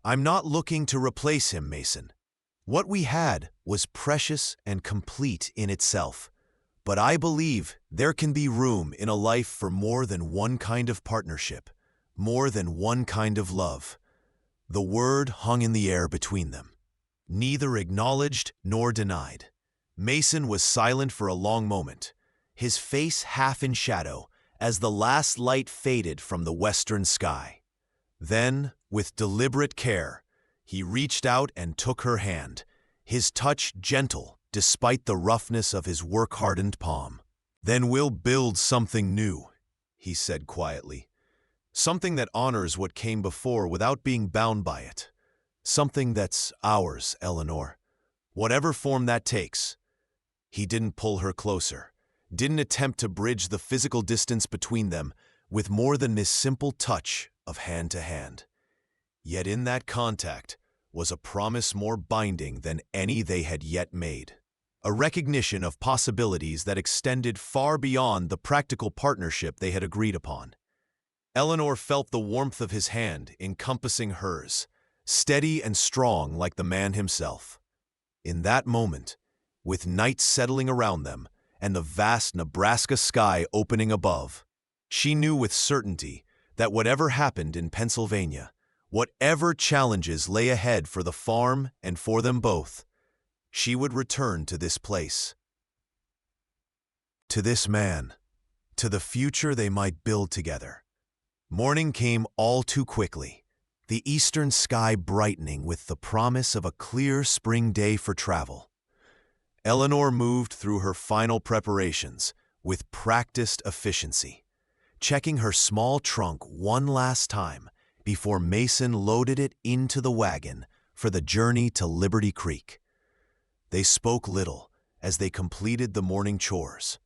"I'm not looking to replace him, Mason. What we had was precious and complete in itself. But I believe there can be room in a life for more than one kind of partnership, more than one kind of love." The word hung in the air between them, neither acknowledged nor denied. Mason was silent for a long moment, his face half in shadow as the last light faded from the western sky. Then, with deliberate care, he reached out and took her hand, his touch gentle despite the roughness of his work-hardened palm. "Then we'll build something new," he said quietly. Something that honors what came before without being bound by it. Something that's ours, Eleanor. Whatever form that takes. He didn't pull her closer, didn't attempt to bridge the physical distance between them with more than this simple touch of hand to hand. Yet in that contact was a promise more binding than any they had yet made. A recognition of possibilities that extended far beyond the practical partnership they had agreed upon. Eleanor felt the warmth of his hand encompassing hers, steady and strong like the man himself. In that moment, with night settling around them and the vast Nebraska sky opening above, she knew with certainty that whatever happened in Pennsylvania, whatever challenges lay ahead for the farm and for them both, she would return to this place. To this man, to the future they might build together. Morning came all too quickly, the eastern sky brightening with the promise of a clear spring day for travel. Eleanor moved through her final preparations with practiced efficiency, checking her small trunk one last time before Mason loaded it into the wagon for the journey to Liberty Creek. They spoke little as they completed the morning chores,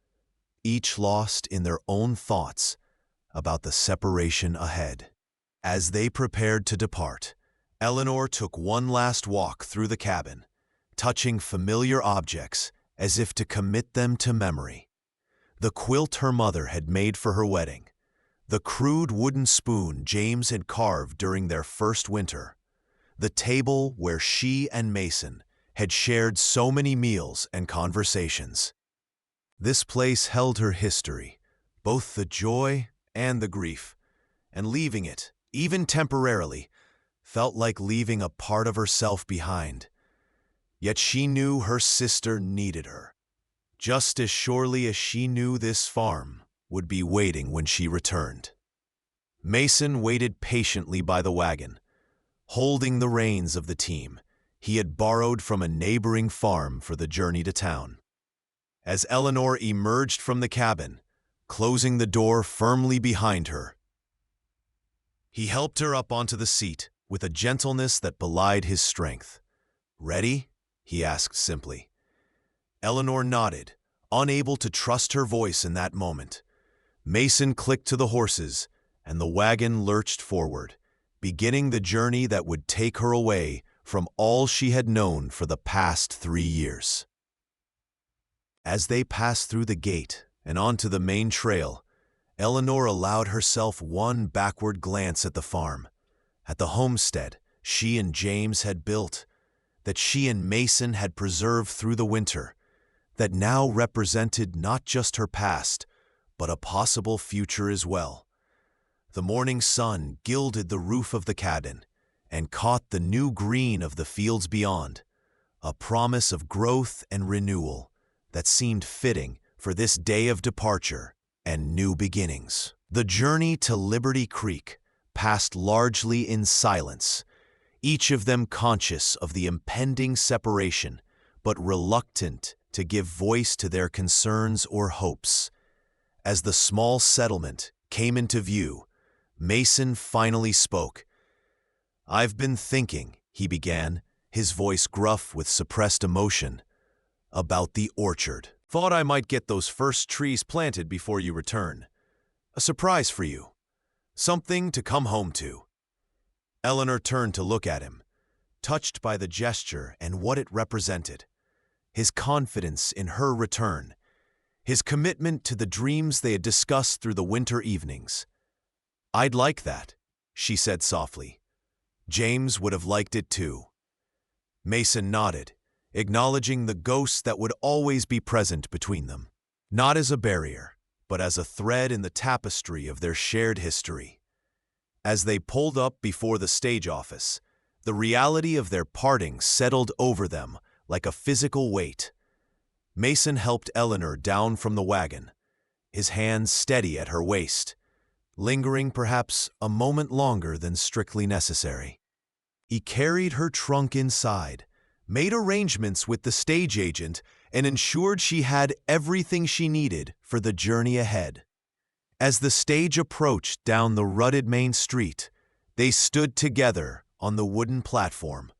each lost in their own thoughts about the separation ahead. As they prepared to depart, Eleanor took one last walk through the cabin, touching familiar objects as if to commit them to memory. The quilt her mother had made for her wedding, the crude wooden spoon James had carved during their first winter, the table where she and Mason had shared so many meals and conversations. This place held her history, both the joy and the grief, and leaving it, even temporarily, felt like leaving a part of herself behind. Yet she knew her sister needed her, just as surely as she knew this farm would be waiting when she returned. Mason waited patiently by the wagon, holding the reins of the team he had borrowed from a neighboring farm for the journey to town. As Eleanor emerged from the cabin, closing the door firmly behind her, he helped her up onto the seat with a gentleness that belied his strength. "Ready?" he asked simply. Eleanor nodded, unable to trust her voice in that moment. Mason clicked to the horses, and the wagon lurched forward, beginning the journey that would take her away from all she had known for the past 3 years. As they passed through the gate and onto the main trail, Eleanor allowed herself one backward glance at the farm, at the homestead she and James had built, that she and Mason had preserved through the winter, that now represented not just her past, but a possible future as well. The morning sun gilded the roof of the cabin and caught the new green of the fields beyond, a promise of growth and renewal that seemed fitting for this day of departure and new beginnings. The journey to Liberty Creek passed largely in silence, each of them conscious of the impending separation, but reluctant to give voice to their concerns or hopes. As the small settlement came into view, Mason finally spoke. "I've been thinking," he began, his voice gruff with suppressed emotion, "about the orchard. Thought I might get those first trees planted before you return. A surprise for you. Something to come home to." Eleanor turned to look at him, touched by the gesture and what it represented. His confidence in her return, his commitment to the dreams they had discussed through the winter evenings. "I'd like that," she said softly. "James would have liked it too." Mason nodded, acknowledging the ghost that would always be present between them, not as a barrier, but as a thread in the tapestry of their shared history. As they pulled up before the stage office, the reality of their parting settled over them like a physical weight. Mason helped Eleanor down from the wagon, his hands steady at her waist, lingering perhaps a moment longer than strictly necessary. He carried her trunk inside, made arrangements with the stage agent, and ensured she had everything she needed for the journey ahead. As the stage approached down the rutted main street, they stood together on the wooden platform,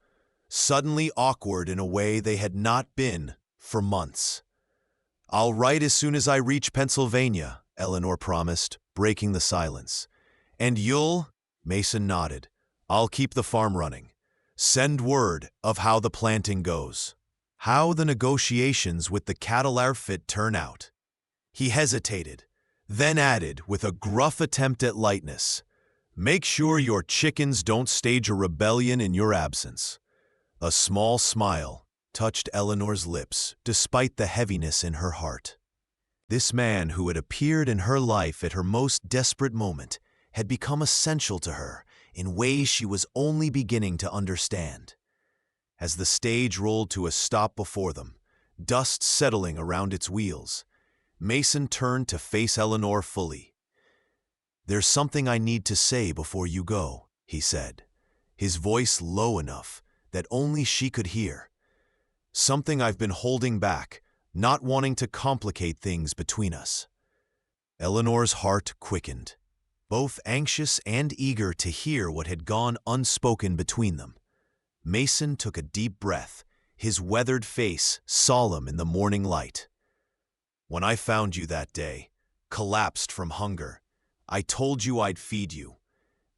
suddenly awkward in a way they had not been for months. "I'll write as soon as I reach Pennsylvania," Eleanor promised, breaking the silence. "And you'll—" Mason nodded. "I'll keep the farm running. Send word of how the planting goes." How the negotiations with the cattle outfit turn out. He hesitated, then added with a gruff attempt at lightness, "Make sure your chickens don't stage a rebellion in your absence." A small smile touched Eleanor's lips, despite the heaviness in her heart. This man who had appeared in her life at her most desperate moment had become essential to her in ways she was only beginning to understand. As the stage rolled to a stop before them, dust settling around its wheels, Mason turned to face Eleanor fully. "There's something I need to say before you go," he said, his voice low enough that only she could hear. "Something I've been holding back, not wanting to complicate things between us." Eleanor's heart quickened, both anxious and eager to hear what had gone unspoken between them. Mason took a deep breath, his weathered face solemn in the morning light. "When I found you that day, collapsed from hunger, I told you I'd feed you.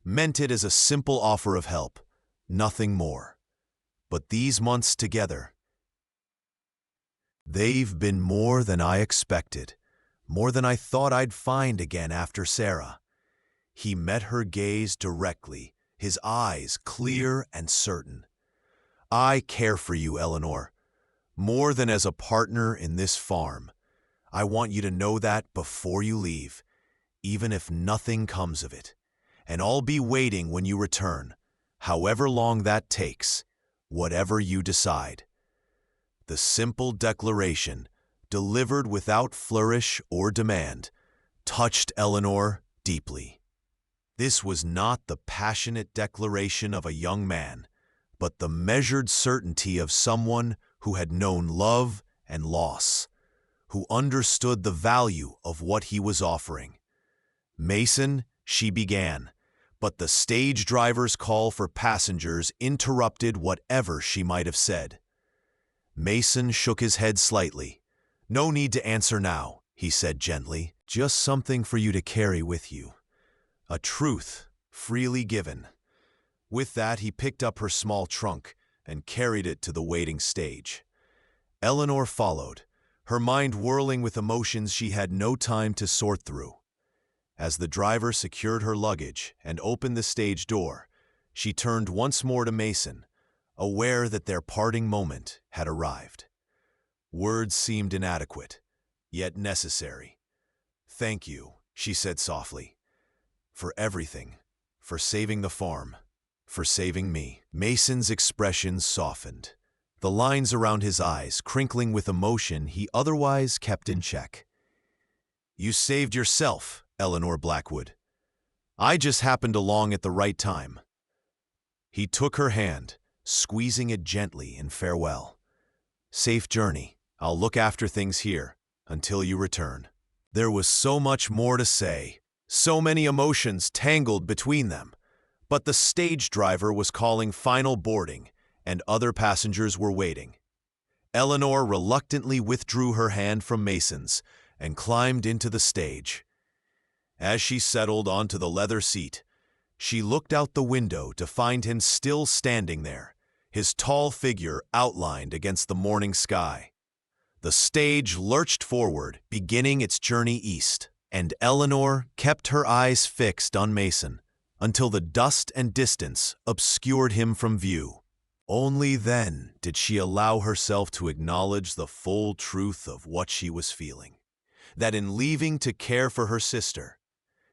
Meant it as a simple offer of help, nothing more. But these months together, they've been more than I expected, more than I thought I'd find again after Sarah." He met her gaze directly, his eyes clear and certain. "I care for you, Eleanor, more than as a partner in this farm. I want you to know that before you leave, even if nothing comes of it. And I'll be waiting when you return, however long that takes, whatever you decide." The simple declaration, delivered without flourish or demand, touched Eleanor deeply. This was not the passionate declaration of a young man, but the measured certainty of someone who had known love and loss, who understood the value of what he was offering. "Mason," she began, but the stage driver's call for passengers interrupted whatever she might have said. Mason shook his head slightly. "No need to answer now," he said gently. "Just something for you to carry with you. A truth freely given." With that, he picked up her small trunk and carried it to the waiting stage. Eleanor followed, her mind whirling with emotions she had no time to sort through. As the driver secured her luggage and opened the stage door, she turned once more to Mason, aware that their parting moment had arrived. Words seemed inadequate, yet necessary. "Thank you," she said softly, "for everything, for saving the farm, for saving me." Mason's expression softened, the lines around his eyes crinkling with emotion he otherwise kept in check. "You saved yourself, Eleanor Blackwood. I just happened along at the right time." He took her hand, squeezing it gently in farewell. "Safe journey. I'll look after things here until you return." There was so much more to say, so many emotions tangled between them. But the stage driver was calling final boarding, and other passengers were waiting. Eleanor reluctantly withdrew her hand from Mason's and climbed into the stage. As she settled onto the leather seat, she looked out the window to find him still standing there, his tall figure outlined against the morning sky. The stage lurched forward, beginning its journey east, and Eleanor kept her eyes fixed on Mason until the dust and distance obscured him from view. Only then did she allow herself to acknowledge the full truth of what she was feeling, that in leaving to care for her sister,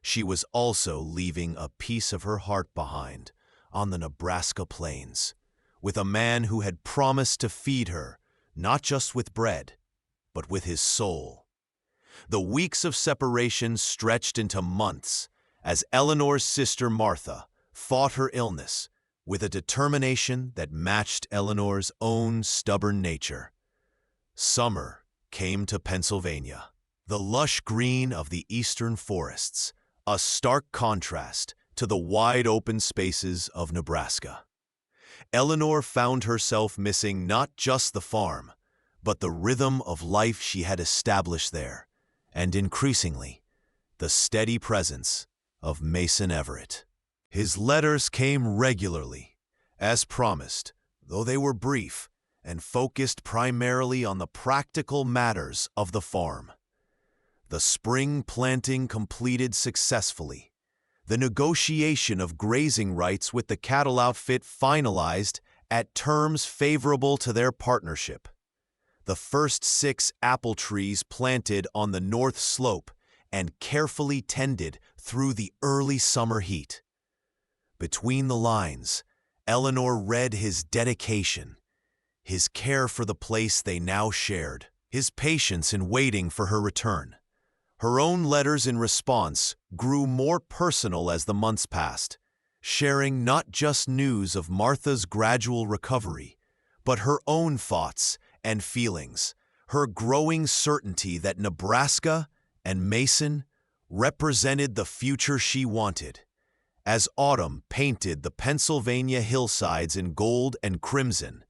she was also leaving a piece of her heart behind on the Nebraska plains, with a man who had promised to feed her not just with bread, but with his soul. The weeks of separation stretched into months as Eleanor's sister Martha fought her illness with a determination that matched Eleanor's own stubborn nature. Summer came to Pennsylvania. The lush green of the eastern forests, a stark contrast to the wide-open spaces of Nebraska. Eleanor found herself missing not just the farm, but the rhythm of life she had established there, and increasingly, the steady presence of Mason Everett. His letters came regularly, as promised, though they were brief and focused primarily on the practical matters of the farm. The spring planting completed successfully. The negotiation of grazing rights with the cattle outfit finalized at terms favorable to their partnership. The first 6 apple trees planted on the north slope and carefully tended through the early summer heat. Between the lines, Eleanor read his dedication, his care for the place they now shared, his patience in waiting for her return. Her own letters in response grew more personal as the months passed, sharing not just news of Martha's gradual recovery, but her own thoughts and feelings, her growing certainty that Nebraska and Mason represented the future she wanted. As autumn painted the Pennsylvania hillsides in gold and crimson,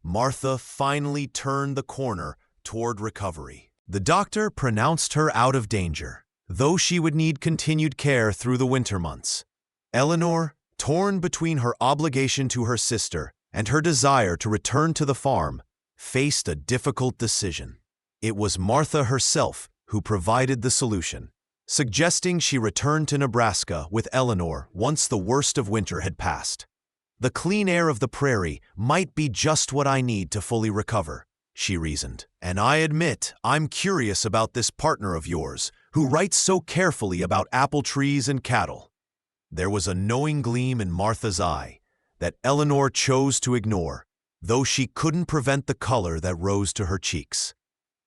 Martha finally turned the corner toward recovery. The doctor pronounced her out of danger, though she would need continued care through the winter months. Eleanor, torn between her obligation to her sister and her desire to return to the farm, faced a difficult decision. It was Martha herself who provided the solution, suggesting she return to Nebraska with Eleanor once the worst of winter had passed. "The clean air of the prairie might be just what I need to fully recover," she reasoned. "And I admit I'm curious about this partner of yours, who writes so carefully about apple trees and cattle." There was a knowing gleam in Martha's eye that Eleanor chose to ignore, though she couldn't prevent the color that rose to her cheeks.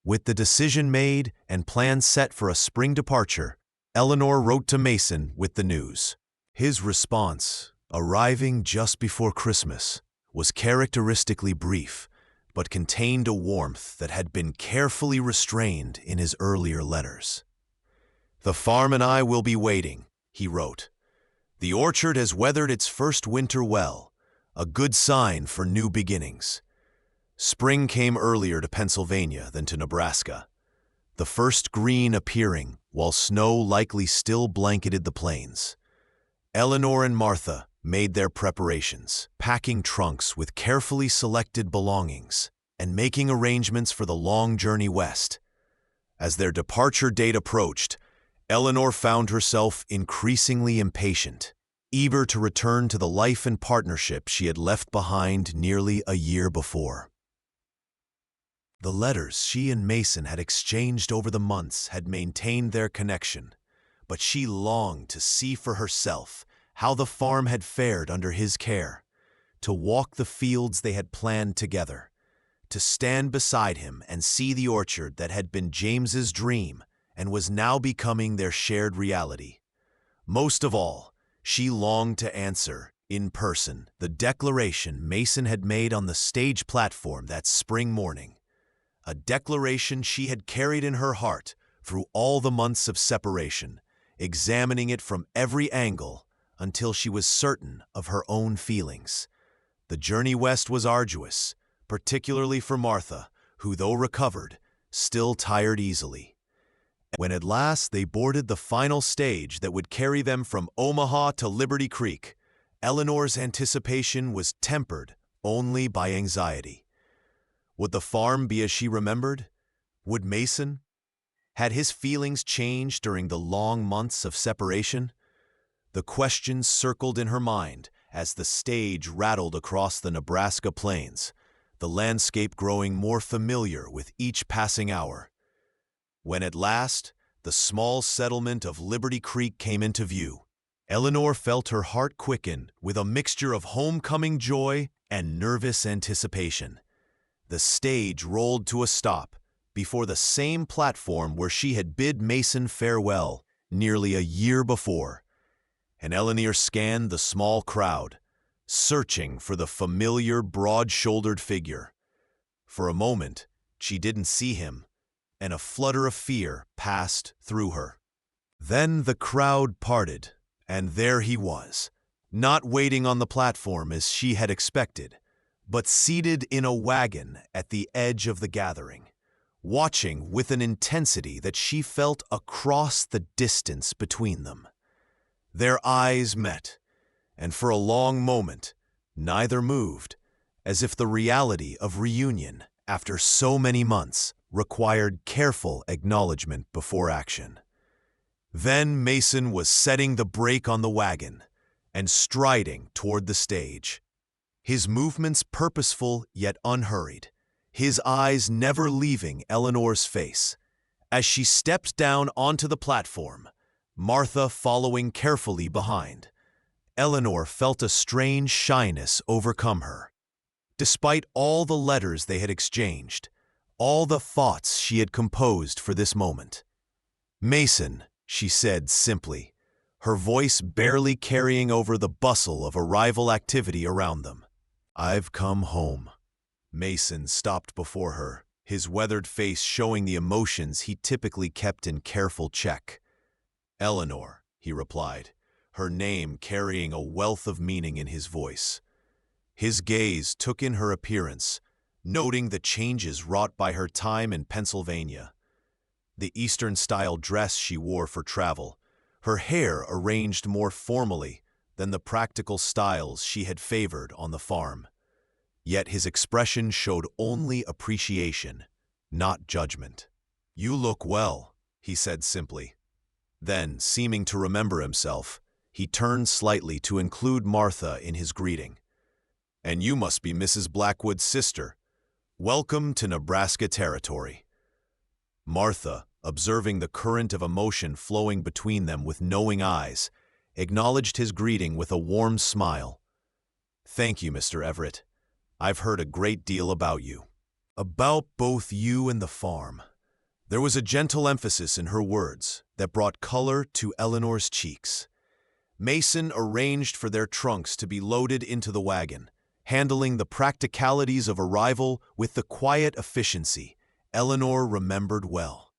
With the decision made and plans set for a spring departure, Eleanor wrote to Mason with the news. His response, arriving just before Christmas, was characteristically brief, but contained a warmth that had been carefully restrained in his earlier letters. "The farm and I will be waiting," he wrote. "The orchard has weathered its first winter well, a good sign for new beginnings. Spring came earlier to Pennsylvania than to Nebraska, the first green appearing while snow likely still blanketed the plains. Eleanor and Martha made their preparations, packing trunks with carefully selected belongings and making arrangements for the long journey west. As their departure date approached, Eleanor found herself increasingly impatient, eager to return to the life and partnership she had left behind nearly a year before. The letters she and Mason had exchanged over the months had maintained their connection, but she longed to see for herself how the farm had fared under his care, to walk the fields they had planned together, to stand beside him and see the orchard that had been James's dream and was now becoming their shared reality. Most of all, she longed to answer, in person, the declaration Mason had made on the stage platform that spring morning, a declaration she had carried in her heart through all the months of separation, examining it from every angle until she was certain of her own feelings. The journey west was arduous, particularly for Martha, who, though recovered, still tired easily. When at last they boarded the final stage that would carry them from Omaha to Liberty Creek, Eleanor's anticipation was tempered only by anxiety. Would the farm be as she remembered? Would Mason? Had his feelings changed during the long months of separation? The questions circled in her mind as the stage rattled across the Nebraska plains, the landscape growing more familiar with each passing hour. When at last the small settlement of Liberty Creek came into view, Eleanor felt her heart quicken with a mixture of homecoming joy and nervous anticipation. The stage rolled to a stop before the same platform where she had bid Mason farewell nearly a year before, and Eleanor scanned the small crowd, searching for the familiar broad-shouldered figure. For a moment, she didn't see him, and a flutter of fear passed through her. Then the crowd parted, and there he was, not waiting on the platform as she had expected, but seated in a wagon at the edge of the gathering, watching with an intensity that she felt across the distance between them. Their eyes met, and for a long moment, neither moved, as if the reality of reunion after so many months required careful acknowledgement before action. Then Mason was setting the brake on the wagon and striding toward the stage, his movements purposeful yet unhurried, his eyes never leaving Eleanor's face. As she stepped down onto the platform, Martha following carefully behind, Eleanor felt a strange shyness overcome her. Despite all the letters they had exchanged, all the thoughts she had composed for this moment. "Mason," she said simply, her voice barely carrying over the bustle of arrival activity around them. "I've come home." Mason stopped before her, his weathered face showing the emotions he typically kept in careful check. "Eleanor," he replied, her name carrying a wealth of meaning in his voice. His gaze took in her appearance, noting the changes wrought by her time in Pennsylvania. The Eastern-style dress she wore for travel, her hair arranged more formally than the practical styles she had favored on the farm. Yet his expression showed only appreciation, not judgment. "You look well," he said simply. Then, seeming to remember himself, he turned slightly to include Martha in his greeting. "And you must be Mrs. Blackwood's sister. Welcome to Nebraska territory." Martha, observing the current of emotion flowing between them with knowing eyes, acknowledged his greeting with a warm smile. "Thank you, Mr. Everett. I've heard a great deal about you. About both you and the farm." There was a gentle emphasis in her words that brought color to Eleanor's cheeks. Mason arranged for their trunks to be loaded into the wagon, handling the practicalities of arrival with the quiet efficiency Eleanor remembered well.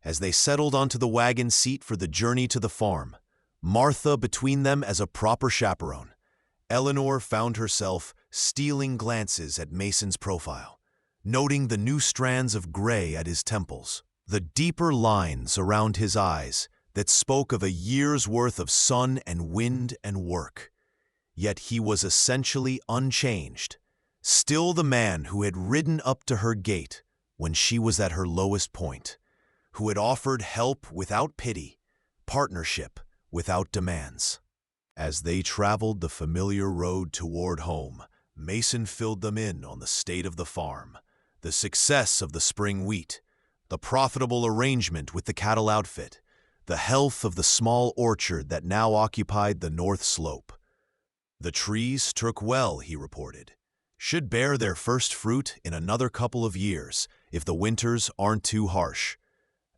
As they settled onto the wagon seat for the journey to the farm, Martha between them as a proper chaperone, Eleanor found herself stealing glances at Mason's profile, noting the new strands of gray at his temples, the deeper lines around his eyes that spoke of a year's worth of sun and wind and work. Yet he was essentially unchanged, still the man who had ridden up to her gate when she was at her lowest point, who had offered help without pity, partnership without demands. As they traveled the familiar road toward home, Mason filled them in on the state of the farm, the success of the spring wheat, the profitable arrangement with the cattle outfit, the health of the small orchard that now occupied the north slope. "The trees took well," he reported. "Should bear their first fruit in another couple of years if the winters aren't too harsh."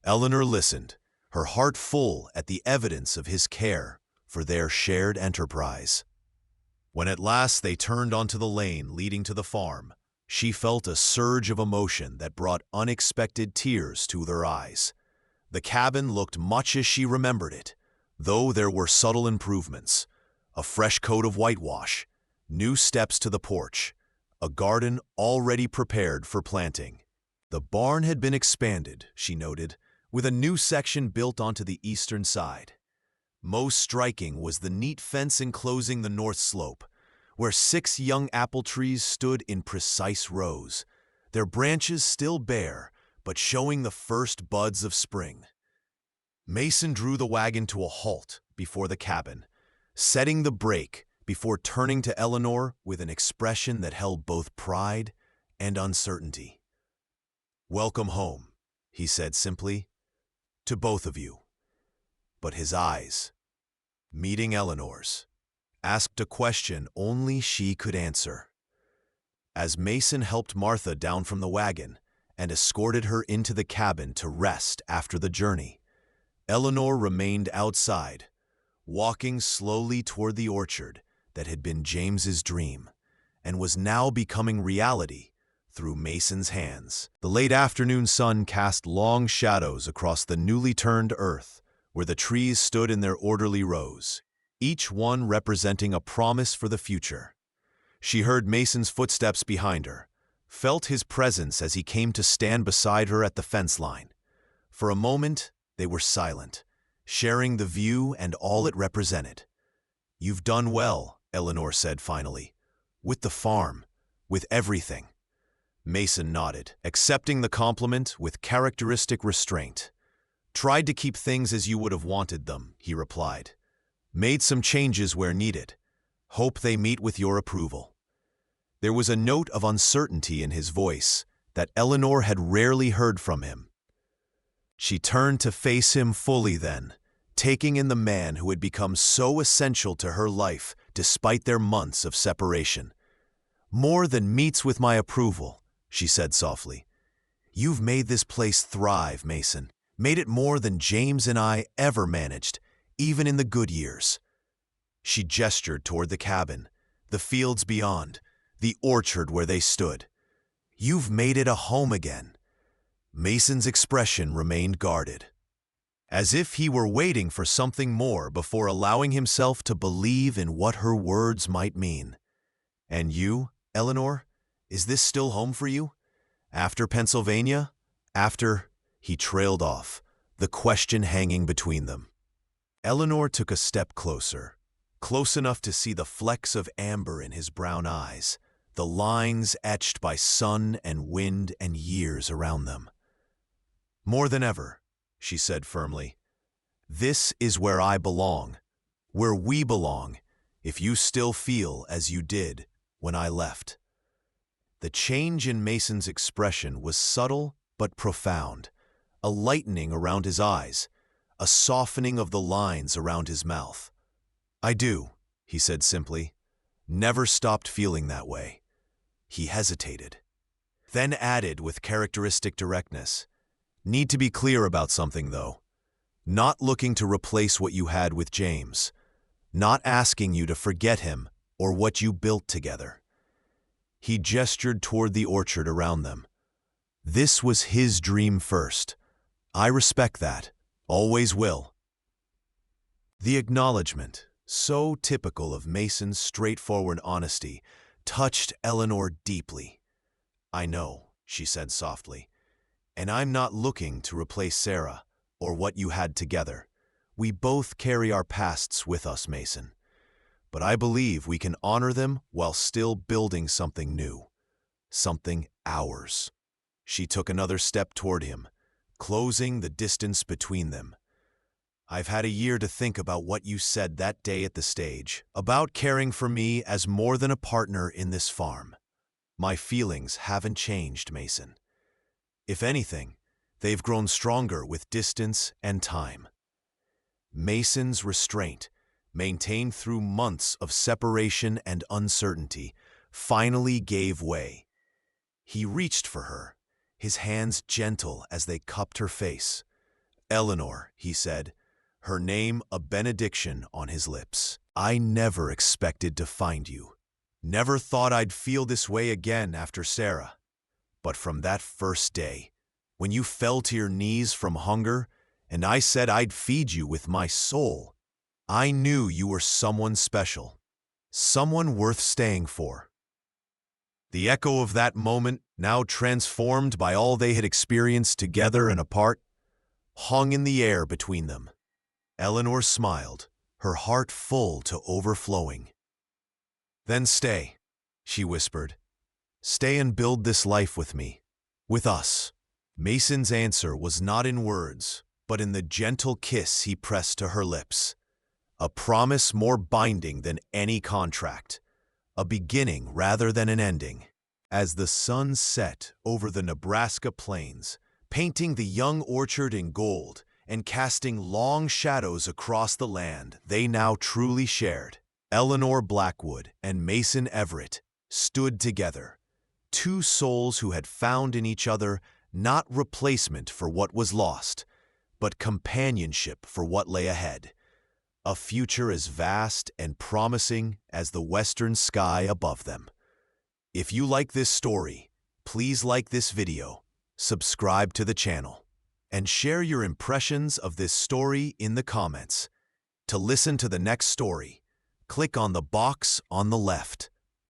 Eleanor listened, her heart full at the evidence of his care for their shared enterprise. When at last they turned onto the lane leading to the farm, she felt a surge of emotion that brought unexpected tears to her eyes. The cabin looked much as she remembered it, though there were subtle improvements: a fresh coat of whitewash, new steps to the porch, a garden already prepared for planting. The barn had been expanded, she noted, with a new section built onto the eastern side. Most striking was the neat fence enclosing the north slope, where 6 young apple trees stood in precise rows, their branches still bare, but showing the first buds of spring. Mason drew the wagon to a halt before the cabin, setting the brake before turning to Eleanor with an expression that held both pride and uncertainty. "Welcome home," he said simply, "to both of you." But his eyes, meeting Eleanor's, asked a question only she could answer. As Mason helped Martha down from the wagon and escorted her into the cabin to rest after the journey, Eleanor remained outside, walking slowly toward the orchard that had been James's dream and was now becoming reality through Mason's hands. The late afternoon sun cast long shadows across the newly turned earth, where the trees stood in their orderly rows, each one representing a promise for the future. She heard Mason's footsteps behind her, felt his presence as he came to stand beside her at the fence line. For a moment, they were silent, sharing the view and all it represented. "You've done well," Eleanor said finally. "With the farm, with everything." Mason nodded, accepting the compliment with characteristic restraint. "Tried to keep things as you would have wanted them," he replied. "Made some changes where needed. Hope they meet with your approval." There was a note of uncertainty in his voice that Eleanor had rarely heard from him. She turned to face him fully then, taking in the man who had become so essential to her life despite their months of separation. "More than meets with my approval," she said softly. "You've made this place thrive, Mason. Made it more than James and I ever managed, even in the good years." She gestured toward the cabin, the fields beyond, the orchard where they stood. "You've made it a home again." Mason's expression remained guarded, as if he were waiting for something more before allowing himself to believe in what her words might mean. "And you, Eleanor, is this still home for you? After Pennsylvania? After—" He trailed off, the question hanging between them. Eleanor took a step closer, close enough to see the flecks of amber in his brown eyes, the lines etched by sun and wind and years around them. "More than ever," she said firmly. "This is where I belong, where we belong, if you still feel as you did when I left." The change in Mason's expression was subtle but profound, a lightening around his eyes, a softening of the lines around his mouth. "I do," he said simply. "Never stopped feeling that way." He hesitated, then added with characteristic directness, "Need to be clear about something, though. Not looking to replace what you had with James. Not asking you to forget him or what you built together." He gestured toward the orchard around them. "This was his dream first. I respect that. Always will." The acknowledgement, so typical of Mason's straightforward honesty, touched Eleanor deeply. "I know," she said softly. "And I'm not looking to replace Sarah or what you had together. We both carry our pasts with us, Mason. But I believe we can honor them while still building something new. Something ours." She took another step toward him, closing the distance between them. "I've had a year to think about what you said that day at the stage, about caring for me as more than a partner in this farm. My feelings haven't changed, Mason. If anything, they've grown stronger with distance and time." Mason's restraint, maintained through months of separation and uncertainty, finally gave way. He reached for her, his hands gentle as they cupped her face. "Eleanor," he said, her name a benediction on his lips. "I never expected to find you. Never thought I'd feel this way again after Sarah. But from that first day, when you fell to your knees from hunger, and I said I'd feed you with my soul, I knew you were someone special, someone worth staying for." The echo of that moment, now transformed by all they had experienced together and apart, hung in the air between them. Eleanor smiled, her heart full to overflowing. "Then stay," she whispered. "Stay and build this life with me, with us." Mason's answer was not in words, but in the gentle kiss he pressed to her lips. A promise more binding than any contract, a beginning rather than an ending. As the sun set over the Nebraska plains, painting the young orchard in gold and casting long shadows across the land they now truly shared, Eleanor Blackwood and Mason Everett stood together, two souls who had found in each other not replacement for what was lost, but companionship for what lay ahead. A future as vast and promising as the western sky above them. If you like this story, Please like this video, subscribe to the channel, and share your impressions of this story in the comments. To listen to the next story, click on the box on the left.